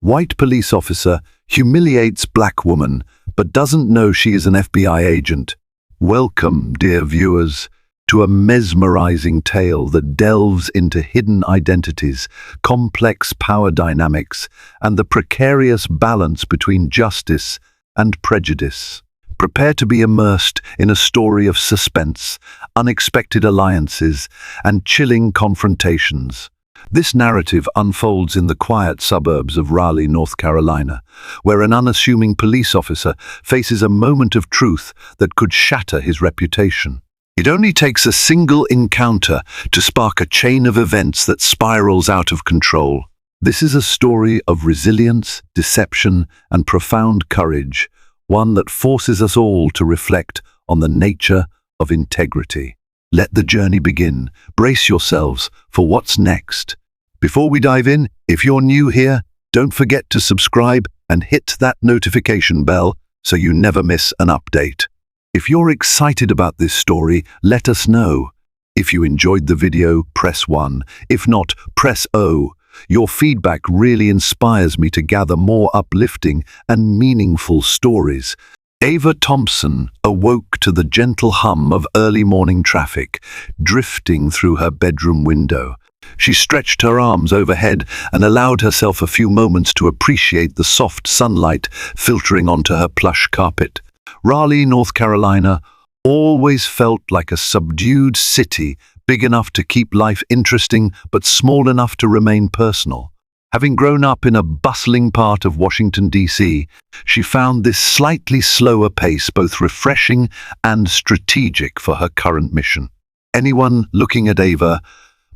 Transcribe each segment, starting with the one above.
White police officer humiliates black woman, but doesn't know she is an FBI agent. Welcome, dear viewers, to a mesmerizing tale that delves into hidden identities, complex power dynamics, and the precarious balance between justice and prejudice. Prepare to be immersed in a story of suspense, unexpected alliances, and chilling confrontations. This narrative unfolds in the quiet suburbs of Raleigh, North Carolina, where an unassuming police officer faces a moment of truth that could shatter his reputation. It only takes a single encounter to spark a chain of events that spirals out of control. This is a story of resilience, deception, and profound courage, one that forces us all to reflect on the nature of integrity. Let the journey begin. Brace yourselves for what's next. Before we dive in, if you're new here, don't forget to subscribe and hit that notification bell so you never miss an update. If you're excited about this story, let us know. If you enjoyed the video, press 1. If not, press O. Your feedback really inspires me to gather more uplifting and meaningful stories. Ava Thompson awoke to the gentle hum of early morning traffic, drifting through her bedroom window. She stretched her arms overhead and allowed herself a few moments to appreciate the soft sunlight filtering onto her plush carpet. Raleigh, North Carolina, always felt like a subdued city, big enough to keep life interesting but small enough to remain personal. Having grown up in a bustling part of Washington, D.C., she found this slightly slower pace both refreshing and strategic for her current mission. Anyone looking at Ava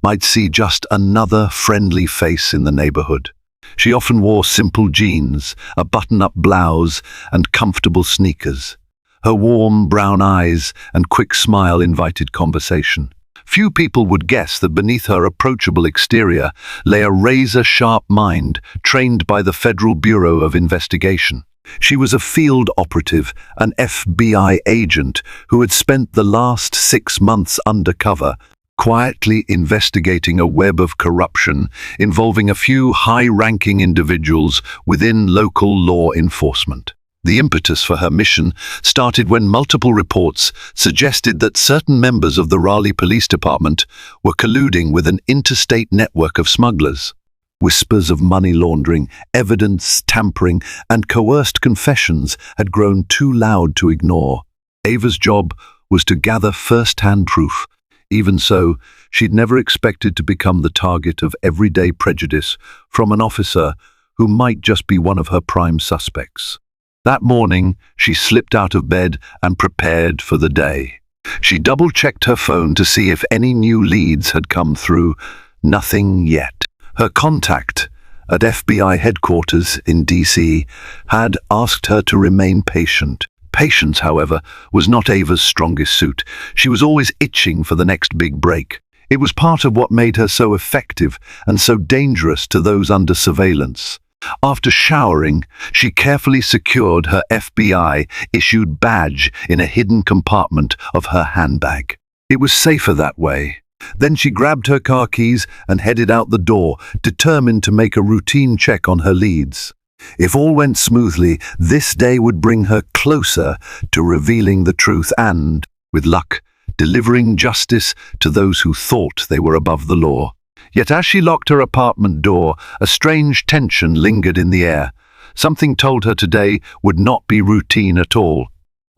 might see just another friendly face in the neighborhood. She often wore simple jeans, a button-up blouse, and comfortable sneakers. Her warm brown eyes and quick smile invited conversation. Few people would guess that beneath her approachable exterior lay a razor-sharp mind trained by the Federal Bureau of Investigation. She was a field operative, an FBI agent who had spent the last 6 months undercover, quietly investigating a web of corruption involving a few high-ranking individuals within local law enforcement. The impetus for her mission started when multiple reports suggested that certain members of the Raleigh Police Department were colluding with an interstate network of smugglers. Whispers of money laundering, evidence tampering, and coerced confessions had grown too loud to ignore. Ava's job was to gather first-hand proof. Even so, she'd never expected to become the target of everyday prejudice from an officer who might just be one of her prime suspects. That morning, she slipped out of bed and prepared for the day. She double-checked her phone to see if any new leads had come through. Nothing yet. Her contact at FBI headquarters in D.C. had asked her to remain patient. Patience, however, was not Ava's strongest suit. She was always itching for the next big break. It was part of what made her so effective and so dangerous to those under surveillance. After showering, she carefully secured her FBI-issued badge in a hidden compartment of her handbag. It was safer that way. Then she grabbed her car keys and headed out the door, determined to make a routine check on her leads. If all went smoothly, this day would bring her closer to revealing the truth and, with luck, delivering justice to those who thought they were above the law. Yet as she locked her apartment door, a strange tension lingered in the air. Something told her today would not be routine at all.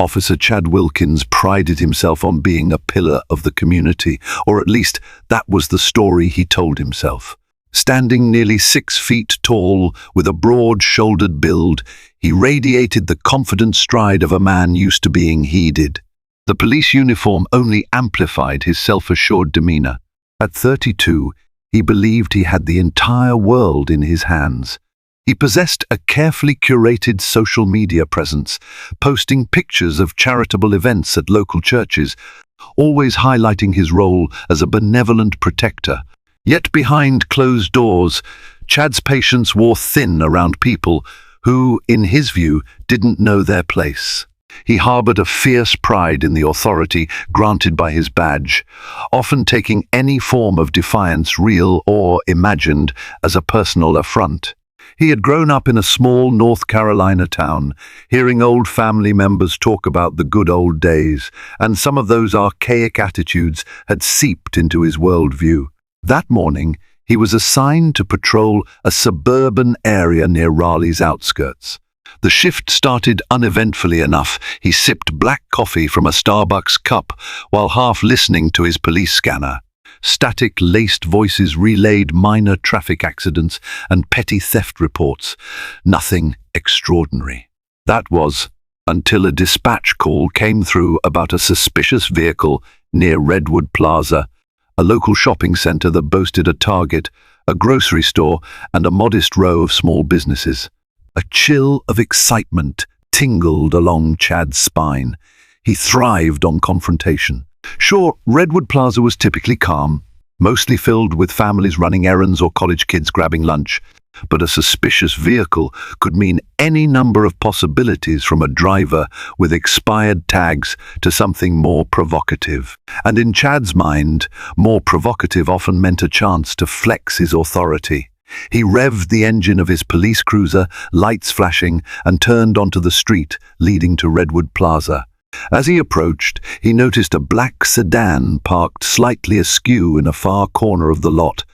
Officer Chad Wilkins prided himself on being a pillar of the community, or at least that was the story he told himself. Standing nearly 6 feet tall, with a broad-shouldered build, he radiated the confident stride of a man used to being heeded. The police uniform only amplified his self-assured demeanor. At 32, he believed he had the entire world in his hands. He possessed a carefully curated social media presence, posting pictures of charitable events at local churches, always highlighting his role as a benevolent protector. Yet behind closed doors, Chad's patience wore thin around people who, in his view, didn't know their place. He harbored a fierce pride in the authority granted by his badge, often taking any form of defiance, real or imagined, as a personal affront. He had grown up in a small North Carolina town, hearing old family members talk about the good old days, and some of those archaic attitudes had seeped into his worldview. That morning, he was assigned to patrol a suburban area near Raleigh's outskirts. The shift started uneventfully enough. He sipped black coffee from a Starbucks cup while half listening to his police scanner. Static-laced voices relayed minor traffic accidents and petty theft reports. Nothing extraordinary. That was until a dispatch call came through about a suspicious vehicle near Redwood Plaza, a local shopping center that boasted a Target, a grocery store, and a modest row of small businesses. A chill of excitement tingled along Chad's spine. He thrived on confrontation. Sure, Redwood Plaza was typically calm, mostly filled with families running errands or college kids grabbing lunch, but a suspicious vehicle could mean any number of possibilities, from a driver with expired tags to something more provocative. And in Chad's mind, more provocative often meant a chance to flex his authority. He revved the engine of his police cruiser, lights flashing, and turned onto the street leading to Redwood Plaza. As he approached, he noticed a black sedan parked slightly askew in a far corner of the lot,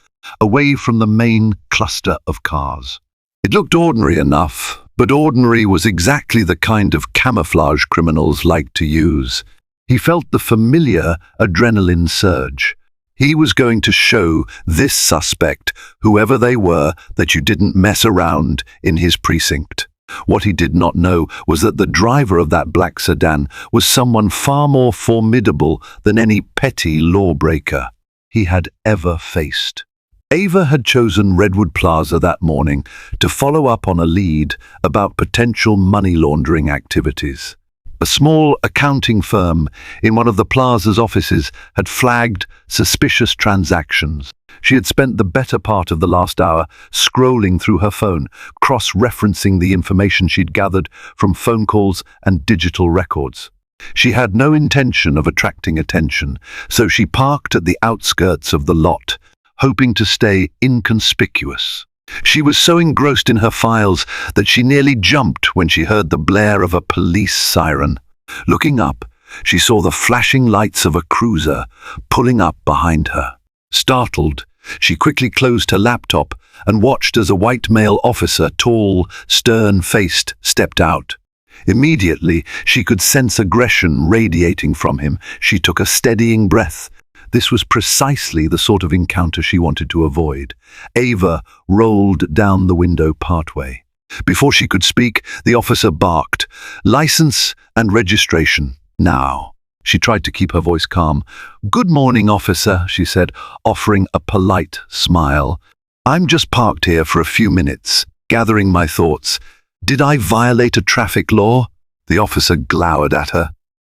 away from the main cluster of cars. It looked ordinary enough, but ordinary was exactly the kind of camouflage criminals liked to use. He felt the familiar adrenaline surge. He was going to show this suspect, whoever they were, that you didn't mess around in his precinct. What he did not know was that the driver of that black sedan was someone far more formidable than any petty lawbreaker he had ever faced. Ava had chosen Redwood Plaza that morning to follow up on a lead about potential money laundering activities. A small accounting firm in one of the plaza's offices had flagged suspicious transactions. She had spent the better part of the last hour scrolling through her phone, cross-referencing the information she'd gathered from phone calls and digital records. She had no intention of attracting attention, so she parked at the outskirts of the lot, hoping to stay inconspicuous. She was so engrossed in her files that she nearly jumped when she heard the blare of a police siren. Looking up, she saw the flashing lights of a cruiser pulling up behind her. Startled, she quickly closed her laptop and watched as a white male officer, tall, stern-faced, stepped out. Immediately, she could sense aggression radiating from him. She took a steadying breath. This was precisely the sort of encounter she wanted to avoid. Ava rolled down the window partway. Before she could speak, the officer barked, "License and registration, now." She tried to keep her voice calm. "Good morning, officer," she said, offering a polite smile. "I'm just parked here for a few minutes, gathering my thoughts. Did I violate a traffic law?" The officer glowered at her.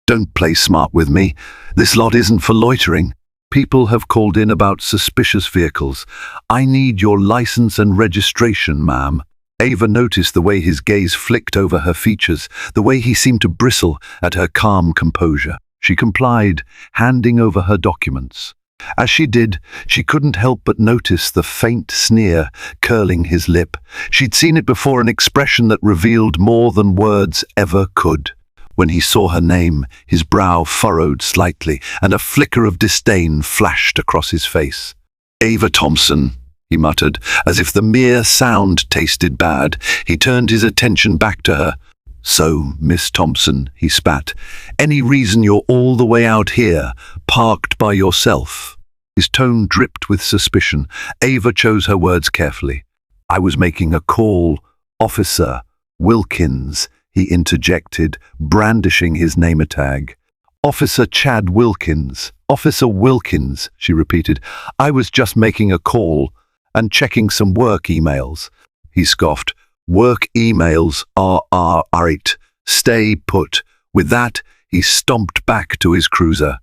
"Don't play smart with me. This lot isn't for loitering. People have called in about suspicious vehicles. I need your license and registration, ma'am." Ava noticed the way his gaze flicked over her features, the way he seemed to bristle at her calm composure. She complied, handing over her documents. As she did, she couldn't help but notice the faint sneer curling his lip. She'd seen it before, an expression that revealed more than words ever could. When he saw her name, his brow furrowed slightly, and a flicker of disdain flashed across his face. "Ava Thompson," he muttered, as if the mere sound tasted bad. He turned his attention back to her. "So, Miss Thompson," he spat, "any reason you're all the way out here, parked by yourself?" His tone dripped with suspicion. Ava chose her words carefully. "I was making a call, Officer Wilkins," he interjected, brandishing his name tag. "Officer Chad Wilkins. Officer Wilkins," she repeated. "I was just making a call and checking some work emails." He scoffed. "Work emails are right. Stay put." With that, he stomped back to his cruiser.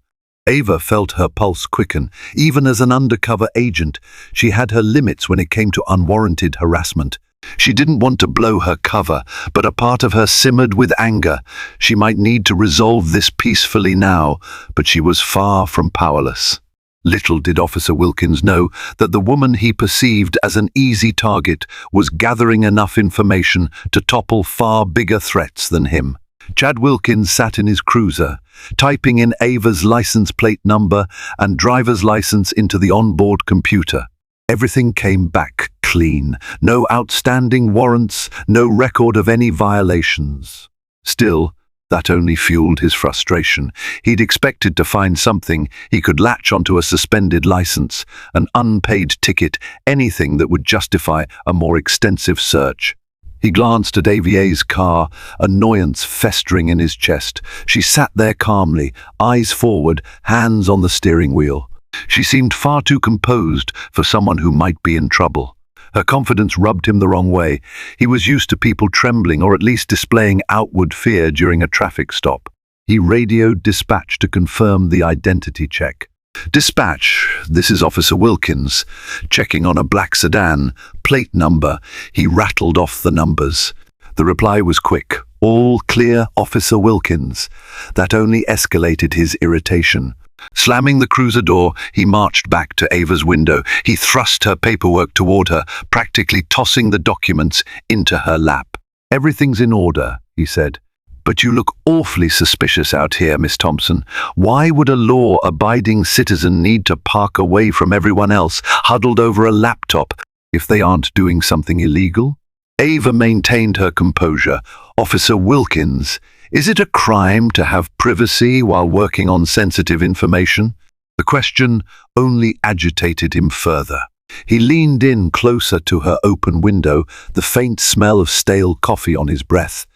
Ava felt her pulse quicken. Even as an undercover agent, she had her limits when it came to unwarranted harassment. She didn't want to blow her cover, but a part of her simmered with anger. She might need to resolve this peacefully now, but she was far from powerless. Little did Officer Wilkins know that the woman he perceived as an easy target was gathering enough information to topple far bigger threats than him. Chad Wilkins sat in his cruiser, typing in Ava's license plate number and driver's license into the onboard computer. Everything came back clean. No outstanding warrants, no record of any violations. Still, that only fueled his frustration. He'd expected to find something he could latch onto: a suspended license, an unpaid ticket, anything that would justify a more extensive search. He glanced at Ava's car, annoyance festering in his chest. She sat there calmly, eyes forward, hands on the steering wheel. She seemed far too composed for someone who might be in trouble. Her confidence rubbed him the wrong way. He was used to people trembling or at least displaying outward fear during a traffic stop. He radioed dispatch to confirm the identity check. "Dispatch, this is Officer Wilkins, checking on a black sedan, plate number." He rattled off the numbers. The reply was quick. "All clear, Officer Wilkins." That only escalated his irritation. Slamming the cruiser door, he marched back to Ava's window. He thrust her paperwork toward her, practically tossing the documents into her lap. "Everything's in order," he said. "But you look awfully suspicious out here, Miss Thompson. Why would a law-abiding citizen need to park away from everyone else, huddled over a laptop, if they aren't doing something illegal?" Ava maintained her composure. "Officer Wilkins, is it a crime to have privacy while working on sensitive information?" The question only agitated him further. He leaned in closer to her open window, the faint smell of stale coffee on his breath.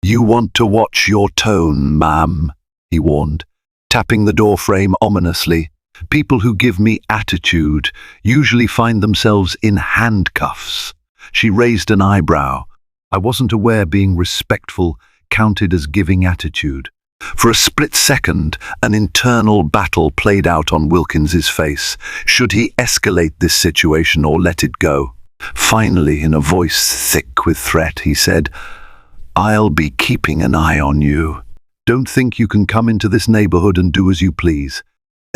"You want to watch your tone, ma'am," he warned, tapping the door frame ominously. "People who give me attitude usually find themselves in handcuffs." She raised an eyebrow. "I wasn't aware being respectful counted as giving attitude." For a split second, an internal battle played out on Wilkins's face. Should he escalate this situation or let it go? Finally, in a voice thick with threat, he said, "I'll be keeping an eye on you. Don't think you can come into this neighborhood and do as you please."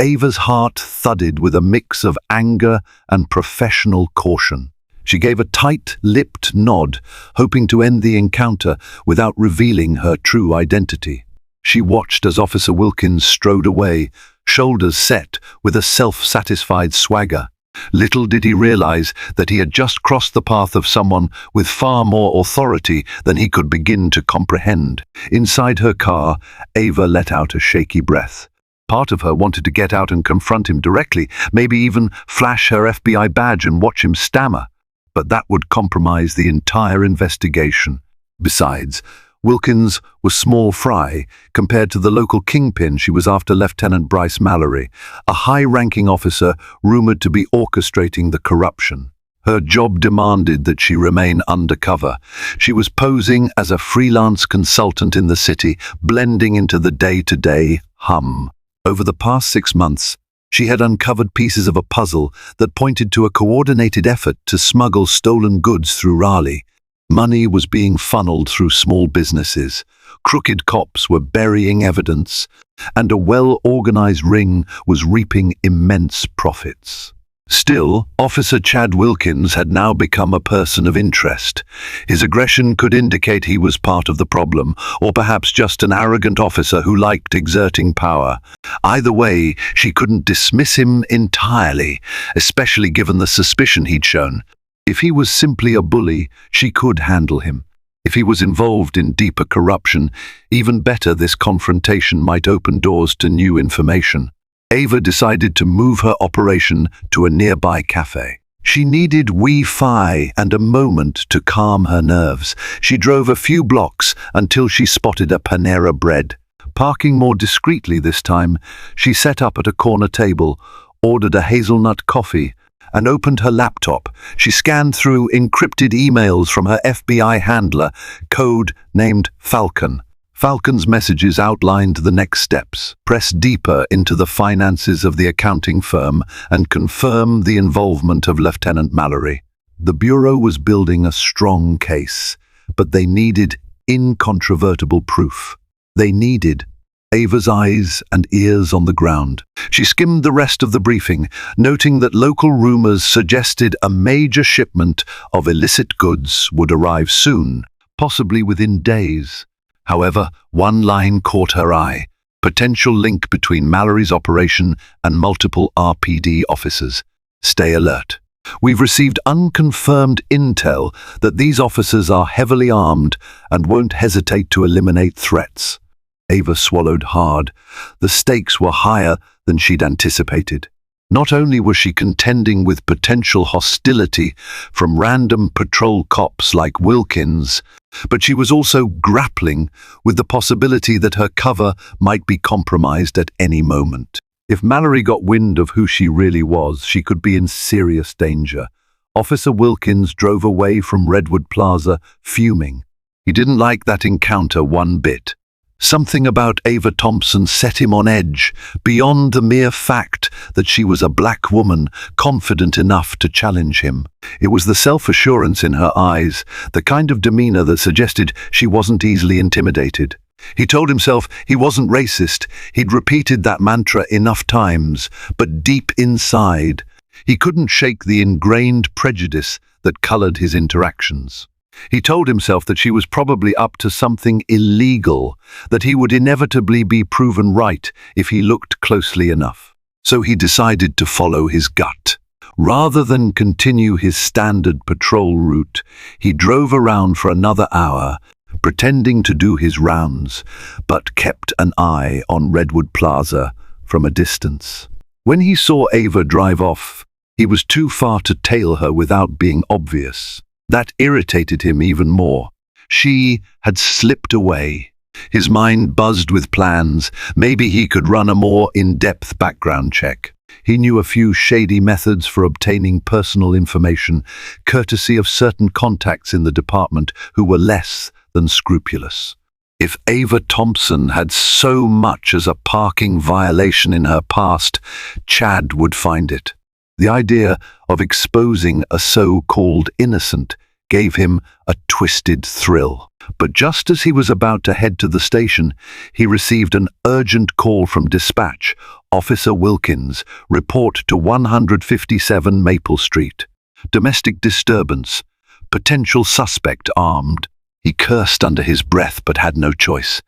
Ava's heart thudded with a mix of anger and professional caution. She gave a tight-lipped nod, hoping to end the encounter without revealing her true identity. She watched as Officer Wilkins strode away, shoulders set with a self-satisfied swagger. Little did he realize that he had just crossed the path of someone with far more authority than he could begin to comprehend. Inside her car, Ava let out a shaky breath. Part of her wanted to get out and confront him directly, maybe even flash her FBI badge and watch him stammer. But that would compromise the entire investigation. Besides, Wilkins was small fry compared to the local kingpin she was after, Lieutenant Bryce Mallory, a high-ranking officer rumored to be orchestrating the corruption. Her job demanded that she remain undercover. She was posing as a freelance consultant in the city, blending into the day-to-day hum. Over the past 6 months, she had uncovered pieces of a puzzle that pointed to a coordinated effort to smuggle stolen goods through Raleigh. Money was being funneled through small businesses, crooked cops were burying evidence, and a well-organized ring was reaping immense profits. Still, Officer Chad Wilkins had now become a person of interest. His aggression could indicate he was part of the problem, or perhaps just an arrogant officer who liked exerting power. Either way, she couldn't dismiss him entirely, especially given the suspicion he'd shown. If he was simply a bully, she could handle him. If he was involved in deeper corruption, even better, this confrontation might open doors to new information. Ava decided to move her operation to a nearby cafe. She needed Wi-Fi and a moment to calm her nerves. She drove a few blocks until she spotted a Panera Bread. Parking more discreetly this time, she set up at a corner table, ordered a hazelnut coffee, and opened her laptop. She scanned through encrypted emails from her FBI handler, code named Falcon. Falcon's messages outlined the next steps: press deeper into the finances of the accounting firm and confirm the involvement of Lieutenant Mallory. The Bureau was building a strong case, but they needed incontrovertible proof. They needed Ava's eyes and ears on the ground. She skimmed the rest of the briefing, noting that local rumors suggested a major shipment of illicit goods would arrive soon, possibly within days. However, one line caught her eye: potential link between Mallory's operation and multiple RPD officers. Stay alert. We've received unconfirmed intel that these officers are heavily armed and won't hesitate to eliminate threats. Ava swallowed hard. The stakes were higher than she'd anticipated. Not only was she contending with potential hostility from random patrol cops like Wilkins, but she was also grappling with the possibility that her cover might be compromised at any moment. If Mallory got wind of who she really was, she could be in serious danger. Officer Wilkins drove away from Redwood Plaza, fuming. He didn't like that encounter one bit. Something about Ava Thompson set him on edge, beyond the mere fact that she was a black woman confident enough to challenge him. It was the self-assurance in her eyes, the kind of demeanor that suggested she wasn't easily intimidated. He told himself he wasn't racist. He'd repeated that mantra enough times, but deep inside, he couldn't shake the ingrained prejudice that colored his interactions. He told himself that she was probably up to something illegal, that he would inevitably be proven right if he looked closely enough. So he decided to follow his gut. Rather than continue his standard patrol route, he drove around for another hour, pretending to do his rounds, but kept an eye on Redwood Plaza from a distance. When he saw Ava drive off, he was too far to tail her without being obvious. That irritated him even more. She had slipped away. His mind buzzed with plans. Maybe he could run a more in-depth background check. He knew a few shady methods for obtaining personal information, courtesy of certain contacts in the department who were less than scrupulous. If Ava Thompson had so much as a parking violation in her past, Chad would find it. The idea of exposing a so-called innocent gave him a twisted thrill. But just as he was about to head to the station, he received an urgent call from dispatch. Officer Wilkins, report to 157 Maple Street. Domestic disturbance. Potential suspect armed. He cursed under his breath but had no choice.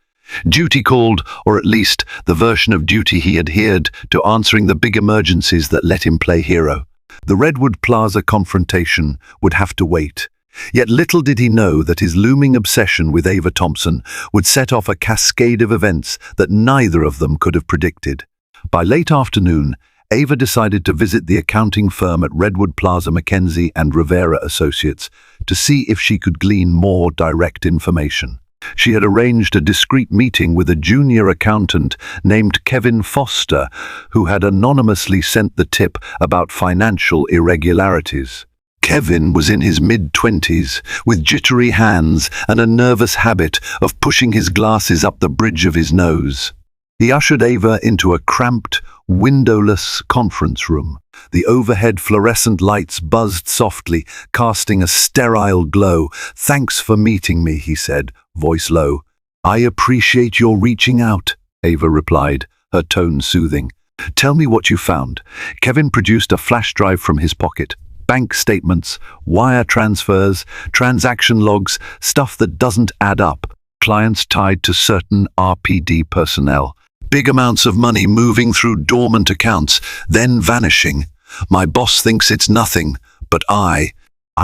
Duty called, or at least the version of duty he adhered to, answering the big emergencies that let him play hero. The Redwood Plaza confrontation would have to wait. Yet little did he know that his looming obsession with Ava Thompson would set off a cascade of events that neither of them could have predicted. By late afternoon, Ava decided to visit the accounting firm at Redwood Plaza Mackenzie and Rivera Associates to see if she could glean more direct information. She had arranged a discreet meeting with a junior accountant named Kevin Foster, who had anonymously sent the tip about financial irregularities. Kevin was in his mid-20s, with jittery hands and a nervous habit of pushing his glasses up the bridge of his nose. He ushered Ava into a cramped, windowless conference room. The overhead fluorescent lights buzzed softly, casting a sterile glow. "Thanks for meeting me," he said, voice low. "I appreciate your reaching out," Ava replied, her tone soothing. "Tell me what you found." Kevin produced a flash drive from his pocket. Bank statements, wire transfers, transaction logs, stuff that doesn't add up. Clients tied to certain RPD personnel. Big amounts of money moving through dormant accounts, then vanishing. My boss thinks it's nothing, but I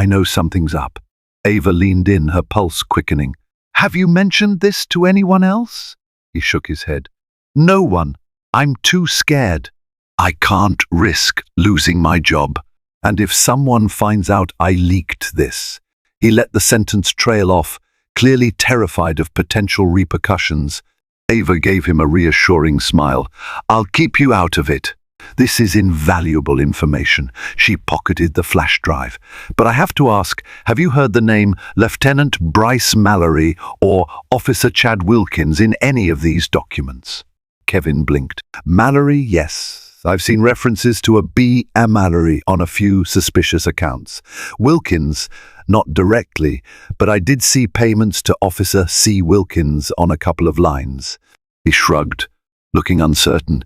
know something's up. Ava leaned in, her pulse quickening. "Have you mentioned this to anyone else?" He shook his head. "No one. I'm too scared. I can't risk losing my job. And if someone finds out I leaked this." He let the sentence trail off, clearly terrified of potential repercussions. Ava gave him a reassuring smile. "I'll keep you out of it. This is invaluable information." She pocketed the flash drive. "But I have to ask, have you heard the name Lieutenant Bryce Mallory or Officer Chad Wilkins in any of these documents?" Kevin blinked. "Mallory, yes. I've seen references to a B. Mallory on a few suspicious accounts. Wilkins, not directly, but I did see payments to Officer C. Wilkins on a couple of lines." He shrugged. looking uncertain.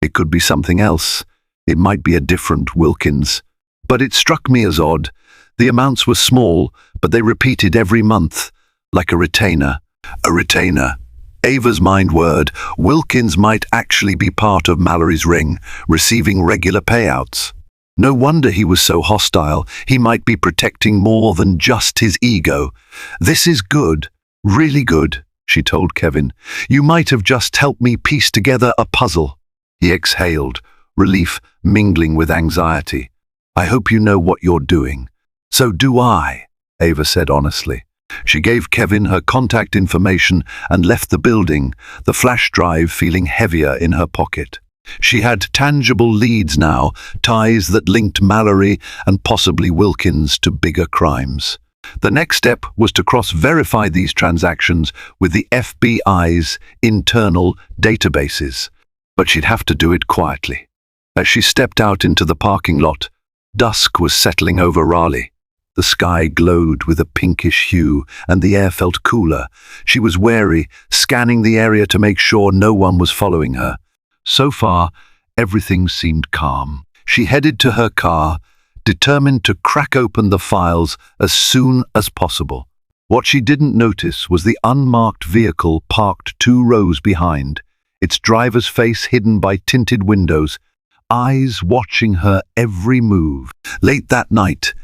It could be something else. It might be a different Wilkins. But it struck me as odd. The amounts were small, but they repeated every month, like a retainer. A retainer. Ava's mind word, Wilkins might actually be part of Mallory's ring, receiving regular payouts. No wonder he was so hostile. He might be protecting more than just his ego. This is good, really good, she told Kevin. You might have just helped me piece together a puzzle. He exhaled, relief mingling with anxiety. I hope you know what you're doing. So do I, Ava said honestly. She gave Kevin her contact information and left the building, the flash drive feeling heavier in her pocket. She had tangible leads now, ties that linked Mallory and possibly Wilkins to bigger crimes. The next step was to cross-verify these transactions with the FBI's internal databases. But she'd have to do it quietly. As she stepped out into the parking lot, dusk was settling over Raleigh. The sky glowed with a pinkish hue, and the air felt cooler. She was wary, scanning the area to make sure no one was following her. So far, everything seemed calm. She headed to her car, determined to crack open the files as soon as possible. What she didn't notice was the unmarked vehicle parked 2 rows behind, its driver's face hidden by tinted windows, eyes watching her every move. Late that night,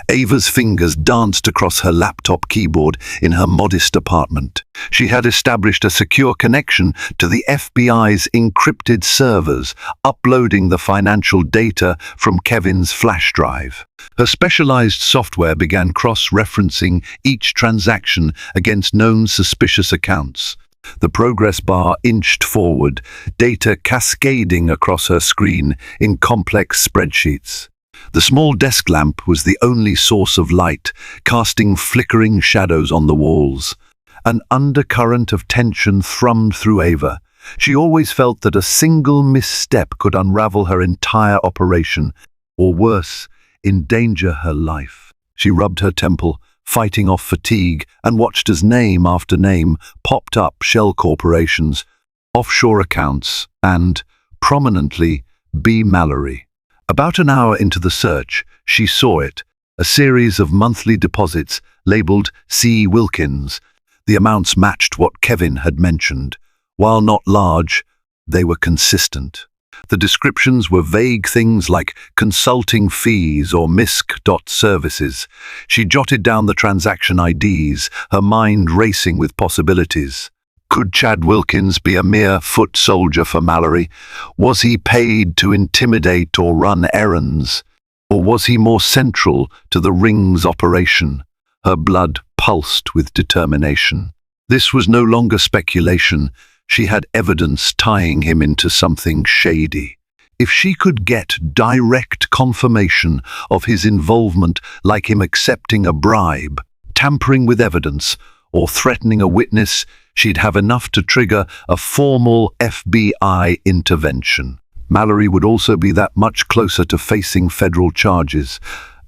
Ava's fingers danced across her laptop keyboard in her modest apartment. She had established a secure connection to the FBI's encrypted servers, uploading the financial data from Kevin's flash drive. Her specialized software began cross-referencing each transaction against known suspicious accounts. The progress bar inched forward, data cascading across her screen in complex spreadsheets. The small desk lamp was the only source of light, casting flickering shadows on the walls. An undercurrent of tension thrummed through Ava. She always felt that a single misstep could unravel her entire operation, or worse, endanger her life. She rubbed her temple, fighting off fatigue, and watched as name after name popped up: shell corporations, offshore accounts, and, prominently, B. Mallory. About an hour into the search, she saw it, a series of monthly deposits labeled C. Wilkins. The amounts matched what Kevin had mentioned. While not large, they were consistent. The descriptions were vague things like consulting fees or MISC services. She jotted down the transaction IDs, her mind racing with possibilities. Could Chad Wilkins be a mere foot soldier for Mallory? Was he paid to intimidate or run errands? Or was he more central to the ring's operation? Her blood pulsed with determination. This was no longer speculation. She had evidence tying him into something shady. If she could get direct confirmation of his involvement, like him accepting a bribe, tampering with evidence, or threatening a witness, she'd have enough to trigger a formal FBI intervention. Mallory would also be that much closer to facing federal charges.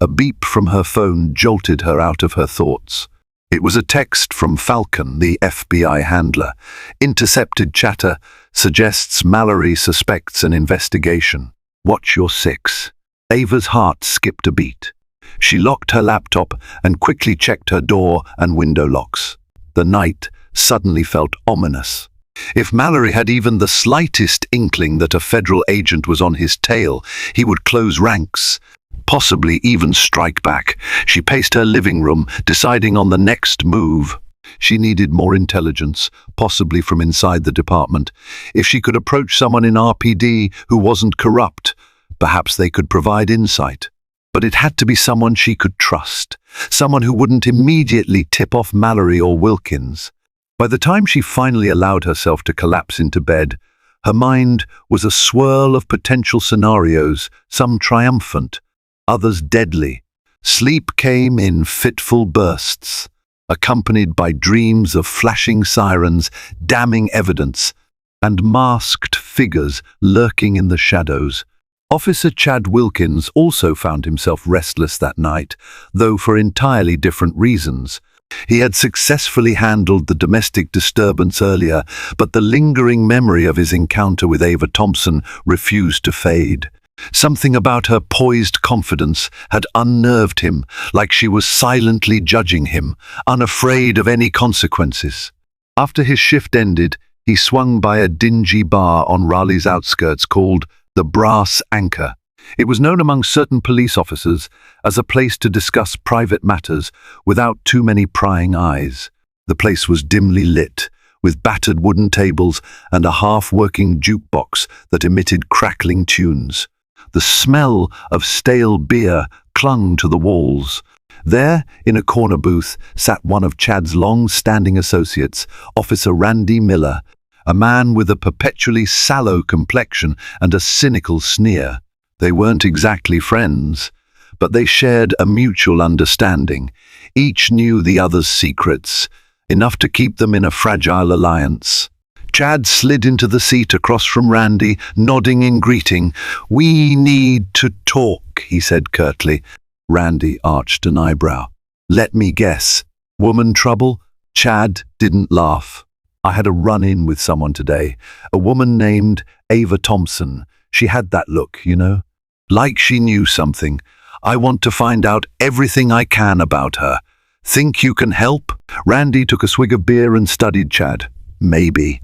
A beep from her phone jolted her out of her thoughts. It was a text from Falcon, the FBI handler. Intercepted chatter suggests Mallory suspects an investigation. Watch your 6. Ava's heart skipped a beat. She locked her laptop and quickly checked her door and window locks. The night suddenly felt ominous. If Mallory had even the slightest inkling that a federal agent was on his tail, he would close ranks, possibly even strike back. She paced her living room, deciding on the next move. She needed more intelligence, possibly from inside the department. If she could approach someone in RPD who wasn't corrupt, perhaps they could provide insight. But it had to be someone she could trust, someone who wouldn't immediately tip off Mallory or Wilkins. By the time she finally allowed herself to collapse into bed, her mind was a swirl of potential scenarios, some triumphant, others deadly. Sleep came in fitful bursts, accompanied by dreams of flashing sirens, damning evidence, and masked figures lurking in the shadows. Officer Chad Wilkins also found himself restless that night, though for entirely different reasons. He had successfully handled the domestic disturbance earlier, but the lingering memory of his encounter with Ava Thompson refused to fade. Something about her poised confidence had unnerved him, like she was silently judging him, unafraid of any consequences. After his shift ended, he swung by a dingy bar on Raleigh's outskirts called the Brass Anchor. It was known among certain police officers as a place to discuss private matters without too many prying eyes. The place was dimly lit, with battered wooden tables and a half-working jukebox that emitted crackling tunes. The smell of stale beer clung to the walls. There, in a corner booth, sat one of Chad's long-standing associates, Officer Randy Miller, a man with a perpetually sallow complexion and a cynical sneer. They weren't exactly friends, but they shared a mutual understanding. Each knew the other's secrets, enough to keep them in a fragile alliance. Chad slid into the seat across from Randy, nodding in greeting. "We need to talk," he said curtly. Randy arched an eyebrow. "Let me guess. Woman trouble?" Chad didn't laugh. "I had a run-in with someone today, a woman named Ava Thompson. She had that look, you know, like she knew something. I want to find out everything I can about her. Think you can help?" Randy took a swig of beer and studied Chad. "Maybe,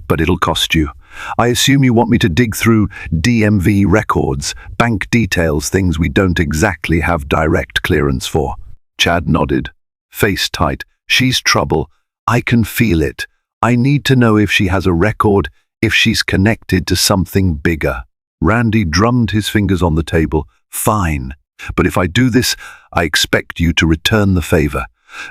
but it'll cost you. I assume you want me to dig through DMV records, bank details, things we don't exactly have direct clearance for." Chad nodded, face tight. "She's trouble. I can feel it. I need to know if she has a record, if she's connected to something bigger." Randy drummed his fingers on the table. "Fine. But if I do this, I expect you to return the favor.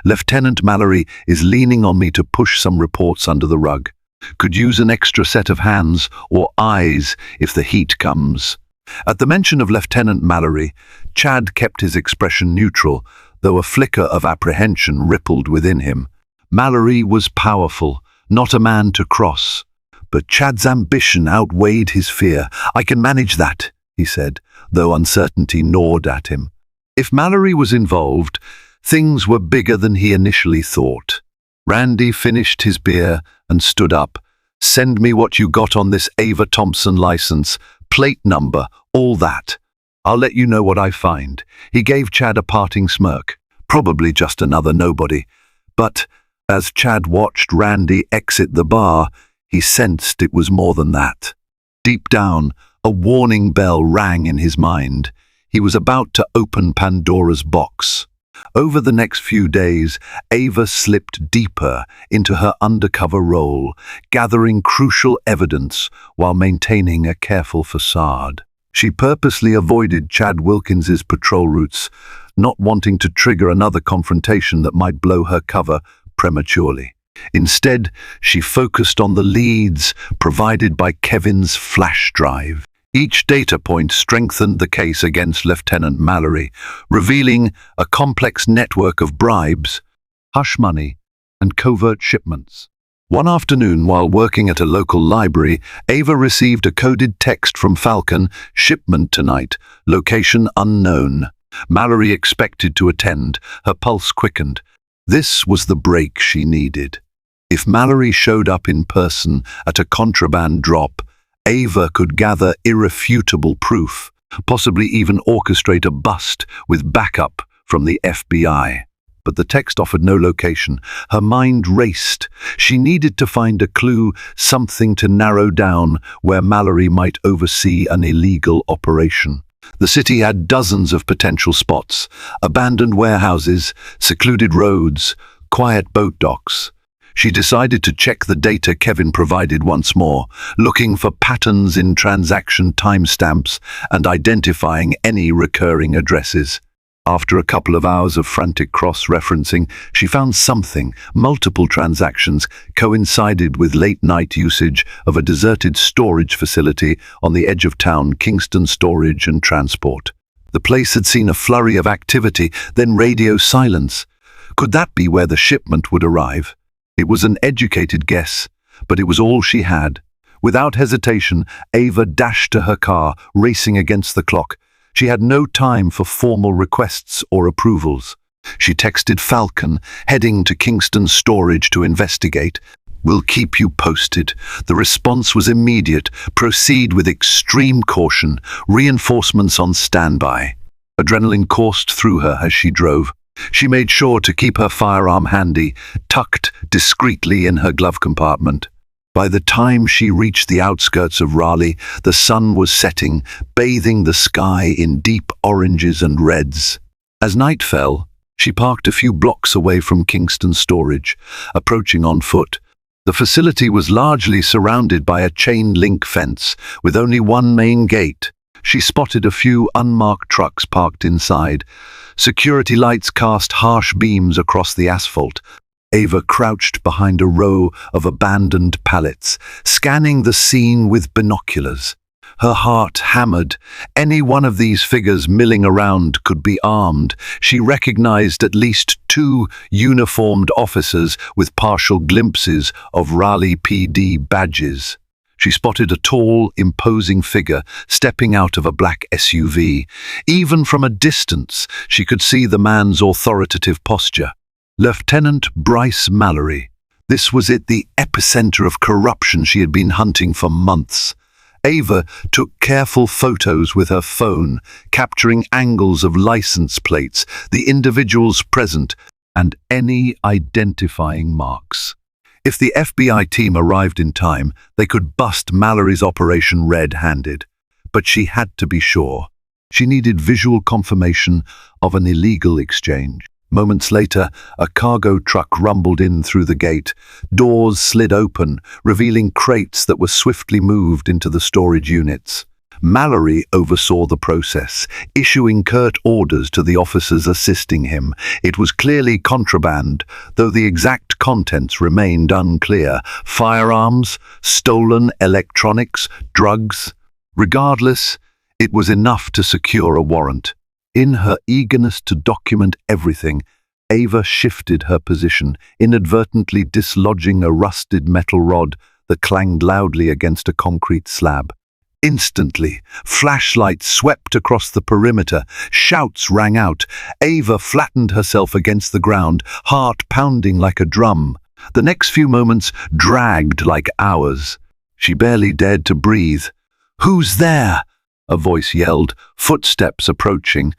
Lieutenant Mallory is leaning on me to push some reports under the rug. Could use an extra set of hands or eyes if the heat comes." At the mention of Lieutenant Mallory, Chad kept his expression neutral, though a flicker of apprehension rippled within him. Mallory was powerful, not a man to cross. But Chad's ambition outweighed his fear. "I can manage that," he said, though uncertainty gnawed at him. If Mallory was involved, things were bigger than he initially thought. Randy finished his beer and stood up. "Send me what you got on this Ava Thompson license, plate number, all that. I'll let you know what I find." He gave Chad a parting smirk. Probably just another nobody. But as Chad watched Randy exit the bar, he sensed it was more than that. Deep down, a warning bell rang in his mind. He was about to open Pandora's box. Over the next few days, Ava slipped deeper into her undercover role, gathering crucial evidence while maintaining a careful facade. She purposely avoided Chad Wilkins's patrol routes, not wanting to trigger another confrontation that might blow her cover prematurely. Instead, she focused on the leads provided by Kevin's flash drive. Each data point strengthened the case against Lieutenant Mallory, revealing a complex network of bribes, hush money, and covert shipments. One afternoon, while working at a local library, Ava received a coded text from Falcon, "Shipment tonight, location unknown." Mallory expected to attend, her pulse quickened. This was the break she needed. If Mallory showed up in person at a contraband drop, Ava could gather irrefutable proof, possibly even orchestrate a bust with backup from the FBI. But the text offered no location. Her mind raced. She needed to find a clue, something to narrow down where Mallory might oversee an illegal operation. The city had dozens of potential spots: abandoned warehouses, secluded roads, quiet boat docks. She decided to check the data Kevin provided once more, looking for patterns in transaction timestamps and identifying any recurring addresses. After a couple of hours of frantic cross-referencing, she found something. Multiple transactions coincided with late-night usage of a deserted storage facility on the edge of town, Kingston Storage and Transport. The place had seen a flurry of activity, then radio silence. Could that be where the shipment would arrive? It was an educated guess, but it was all she had. Without hesitation, Ava dashed to her car, racing against the clock. She had no time for formal requests or approvals. She texted Falcon, heading to Kingston Storage to investigate. "We'll keep you posted." The response was immediate. "Proceed with extreme caution. Reinforcements on standby." Adrenaline coursed through her as she drove. She made sure to keep her firearm handy, tucked discreetly in her glove compartment. By the time she reached the outskirts of Raleigh, the sun was setting, bathing the sky in deep oranges and reds. As night fell, she parked a few blocks away from Kingston Storage, approaching on foot. The facility was largely surrounded by a chain-link fence, with only one main gate. She spotted a few unmarked trucks parked inside. Security lights cast harsh beams across the asphalt. Ava crouched behind a row of abandoned pallets, scanning the scene with binoculars. Her heart hammered. Any one of these figures milling around could be armed. She recognized at least two uniformed officers with partial glimpses of Raleigh PD badges. She spotted a tall, imposing figure stepping out of a black SUV. Even from a distance, she could see the man's authoritative posture. Lieutenant Bryce Mallory. This was the epicenter of corruption she had been hunting for months. Ava took careful photos with her phone, capturing angles of license plates, the individuals present, and any identifying marks. If the FBI team arrived in time, they could bust Mallory's operation red-handed. But she had to be sure. She needed visual confirmation of an illegal exchange. Moments later, a cargo truck rumbled in through the gate. Doors slid open, revealing crates that were swiftly moved into the storage units. Mallory oversaw the process, issuing curt orders to the officers assisting him. It was clearly contraband, though the exact contents remained unclear. Firearms, stolen electronics, drugs. Regardless, it was enough to secure a warrant. In her eagerness to document everything, Ava shifted her position, inadvertently dislodging a rusted metal rod that clanged loudly against a concrete slab. Instantly, flashlights swept across the perimeter. Shouts rang out. Ava flattened herself against the ground, heart pounding like a drum. The next few moments dragged like hours. She barely dared to breathe. "Who's there?" a voice yelled, footsteps approaching.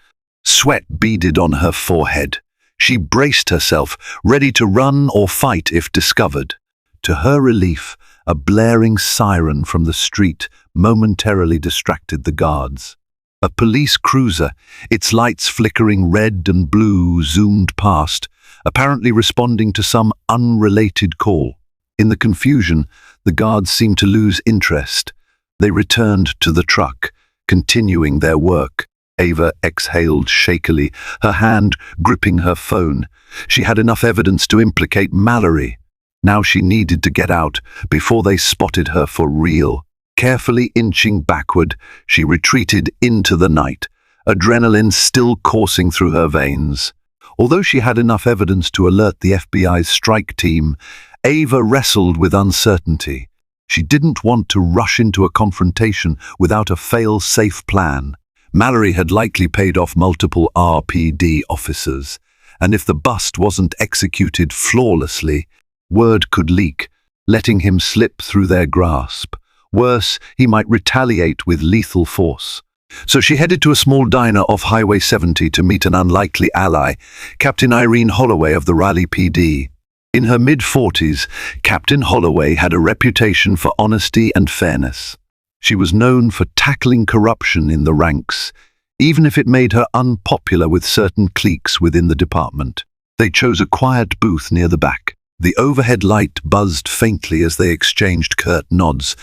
Sweat beaded on her forehead. She braced herself, ready to run or fight if discovered. To her relief, a blaring siren from the street momentarily distracted the guards. A police cruiser, its lights flickering red and blue, zoomed past, apparently responding to some unrelated call. In the confusion, the guards seemed to lose interest. They returned to the truck, continuing their work. Ava exhaled shakily, her hand gripping her phone. She had enough evidence to implicate Mallory. Now she needed to get out before they spotted her for real. Carefully inching backward, she retreated into the night, adrenaline still coursing through her veins. Although she had enough evidence to alert the FBI's strike team, Ava wrestled with uncertainty. She didn't want to rush into a confrontation without a fail-safe plan. Mallory had likely paid off multiple RPD officers, and if the bust wasn't executed flawlessly, word could leak, letting him slip through their grasp. Worse, he might retaliate with lethal force. So she headed to a small diner off Highway 70 to meet an unlikely ally, Captain Irene Holloway of the Raleigh PD. In her mid-40s, Captain Holloway had a reputation for honesty and fairness. She was known for tackling corruption in the ranks, even if it made her unpopular with certain cliques within the department. They chose a quiet booth near the back. The overhead light buzzed faintly as they exchanged curt nods.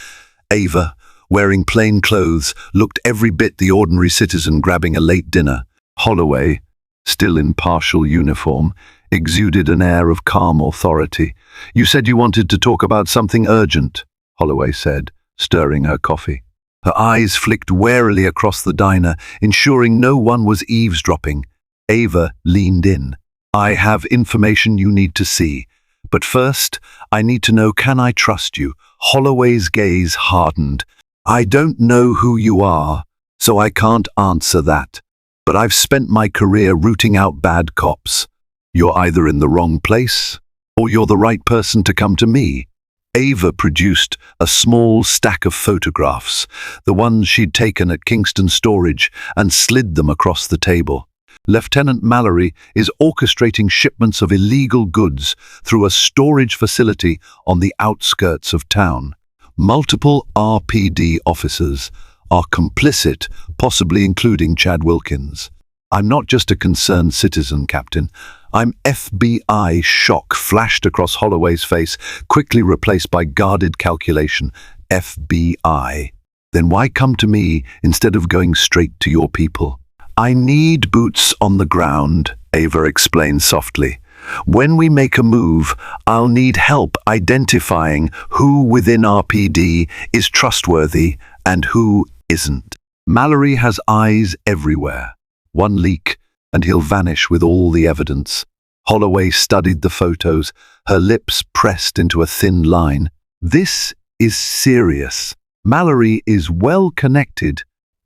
Ava, wearing plain clothes, looked every bit the ordinary citizen grabbing a late dinner. Holloway, still in partial uniform, exuded an air of calm authority. "You said you wanted to talk about something urgent," Holloway said, stirring her coffee. Her eyes flicked warily across the diner, ensuring no one was eavesdropping. Ava leaned in. "I have information you need to see. But first, I need to know, can I trust you?" Holloway's gaze hardened. "I don't know who you are, so I can't answer that. But I've spent my career rooting out bad cops. You're either in the wrong place, or you're the right person to come to me. Ava produced a small stack of photographs, the ones she'd taken at Kingston Storage, and slid them across the table. Lieutenant Mallory is orchestrating shipments of illegal goods through a storage facility on the outskirts of town. Multiple RPD officers are complicit, possibly including Chad Wilkins. I'm not just a concerned citizen, Captain. I'm FBI. Shock flashed across Holloway's face, quickly replaced by guarded calculation. FBI. Then why come to me instead of going straight to your people? I need boots on the ground, Ava explained softly. When we make a move, I'll need help identifying who within RPD is trustworthy and who isn't. Mallory has eyes everywhere. One leak, and he'll vanish with all the evidence. Holloway studied the photos, her lips pressed into a thin line. This is serious. Mallory is well connected.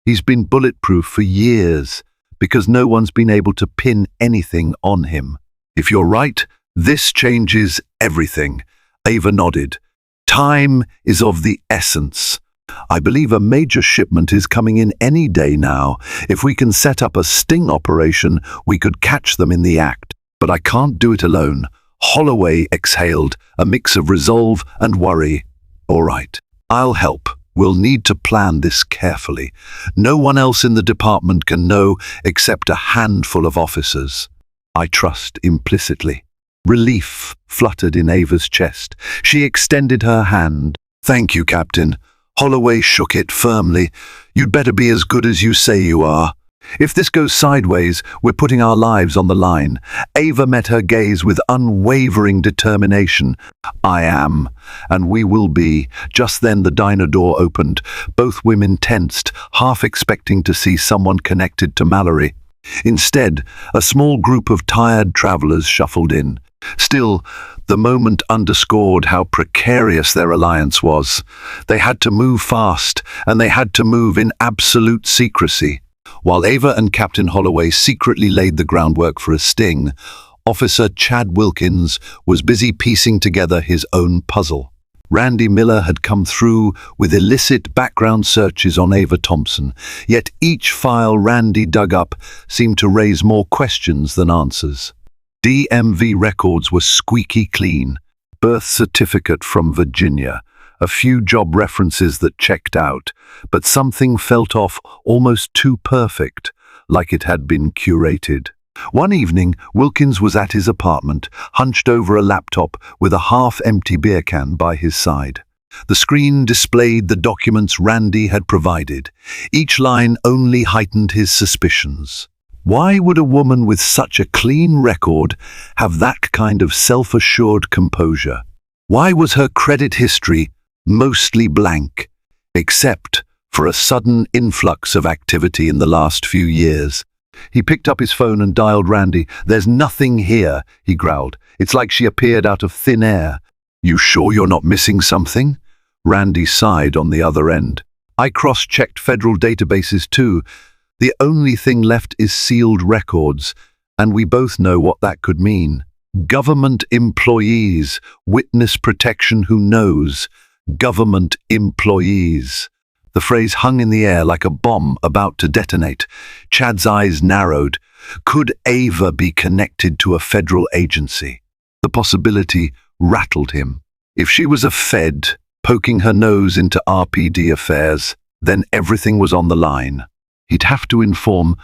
He's been bulletproof for years, because no one's been able to pin anything on him. If you're right, this changes everything. Ava nodded. Time is of the essence. I believe a major shipment is coming in any day now. If we can set up a sting operation, we could catch them in the act. But I can't do it alone. Holloway exhaled, a mix of resolve and worry. All right, I'll help. We'll need to plan this carefully. No one else in the department can know except a handful of officers. I trust implicitly. Relief fluttered in Ava's chest. She extended her hand. Thank you, Captain. Holloway shook it firmly. You'd better be as good as you say you are. If this goes sideways, we're putting our lives on the line. Ava met her gaze with unwavering determination. I am, and we will be. Just then the diner door opened. Both women tensed, half expecting to see someone connected to Mallory. Instead, a small group of tired travelers shuffled in. Still, the moment underscored how precarious their alliance was. They had to move fast, and they had to move in absolute secrecy. While Ava and Captain Holloway secretly laid the groundwork for a sting, Officer Chad Wilkins was busy piecing together his own puzzle. Randy Miller had come through with illicit background searches on Ava Thompson, yet each file Randy dug up seemed to raise more questions than answers. DMV records were squeaky clean. Birth certificate from Virginia, a few job references that checked out, but something felt off almost too perfect, like it had been curated. One evening, Wilkins was at his apartment, hunched over a laptop with a half-empty beer can by his side. The screen displayed the documents Randy had provided. Each line only heightened his suspicions. Why would a woman with such a clean record have that kind of self-assured composure? Why was her credit history mostly blank, except for a sudden influx of activity in the last few years? He picked up his phone and dialed Randy. There's nothing here, he growled. It's like she appeared out of thin air. You sure you're not missing something? Randy sighed on the other end. I cross-checked federal databases too. The only thing left is sealed records, and we both know what that could mean. Government employees, witness protection, who knows? Government employees. The phrase hung in the air like a bomb about to detonate. Chad's eyes narrowed. Could Ava be connected to a federal agency? The possibility rattled him. If she was a Fed, poking her nose into RPD affairs, then everything was on the line. He'd have to inform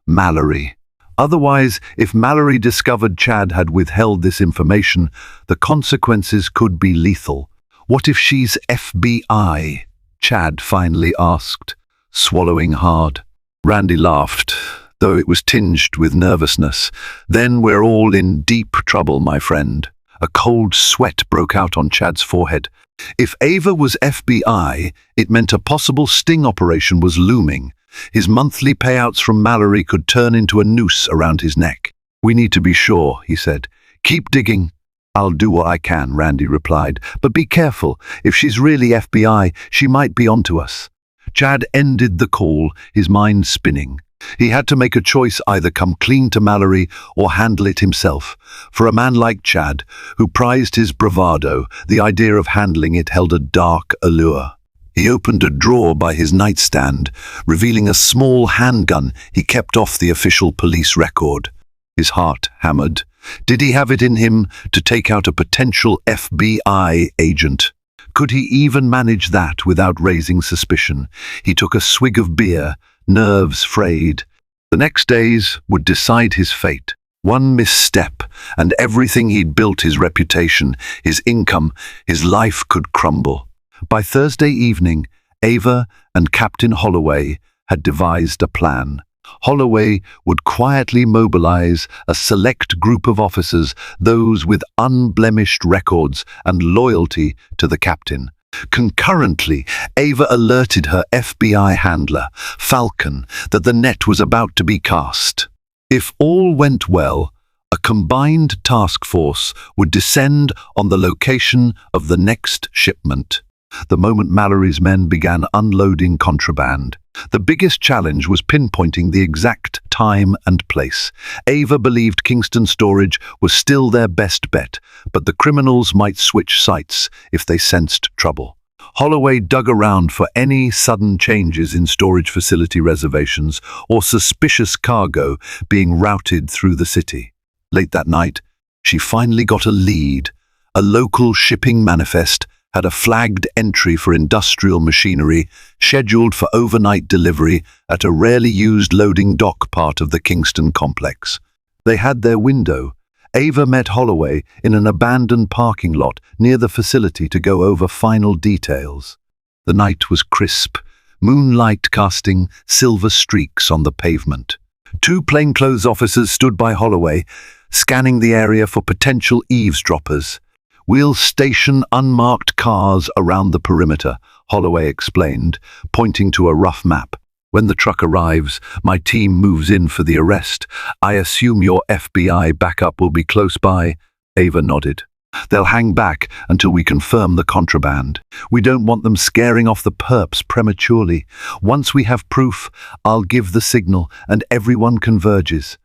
Mallory. Otherwise, if Mallory discovered Chad had withheld this information, the consequences could be lethal. What if she's FBI? Chad finally asked, swallowing hard. Randy laughed, though it was tinged with nervousness. Then we're all in deep trouble, my friend. A cold sweat broke out on Chad's forehead. If Ava was FBI, it meant a possible sting operation was looming. His monthly payouts from Mallory could turn into a noose around his neck. We need to be sure, he said. Keep digging. I'll do what I can, Randy replied. But be careful. If she's really FBI, she might be onto us. Chad ended the call, his mind spinning. He had to make a choice: either come clean to Mallory or handle it himself. For a man like Chad, who prized his bravado, the idea of handling it held a dark allure. He opened a drawer by his nightstand, revealing a small handgun he kept off the official police record. His heart hammered. Did he have it in him to take out a potential FBI agent? Could he even manage that without raising suspicion? He took a swig of beer, nerves frayed. The next days would decide his fate. One misstep, and everything he'd built, his reputation, his income, his life, could crumble. By Thursday evening, Ava and Captain Holloway had devised a plan. Holloway would quietly mobilize a select group of officers, those with unblemished records and loyalty to the captain. Concurrently, Ava alerted her FBI handler, Falcon, that the net was about to be cast. If all went well, a combined task force would descend on the location of the next shipment. The moment Mallory's men began unloading contraband, the biggest challenge was pinpointing the exact time and place. Ava believed Kingston Storage was still their best bet, but the criminals might switch sites if they sensed trouble. Holloway dug around for any sudden changes in storage facility reservations or suspicious cargo being routed through the city. Late that night, she finally got a lead. A local shipping manifest had a flagged entry for industrial machinery scheduled for overnight delivery at a rarely used loading dock part of the Kingston complex. They had their window. Ava met Holloway in an abandoned parking lot near the facility to go over final details. The night was crisp, moonlight casting silver streaks on the pavement. Two plainclothes officers stood by Holloway, scanning the area for potential eavesdroppers. "We'll station unmarked cars around the perimeter," Holloway explained, pointing to a rough map. "When the truck arrives, my team moves in for the arrest. I assume your FBI backup will be close by." Ava nodded. "They'll hang back until we confirm the contraband. We don't want them scaring off the perps prematurely. Once we have proof, I'll give the signal and everyone converges."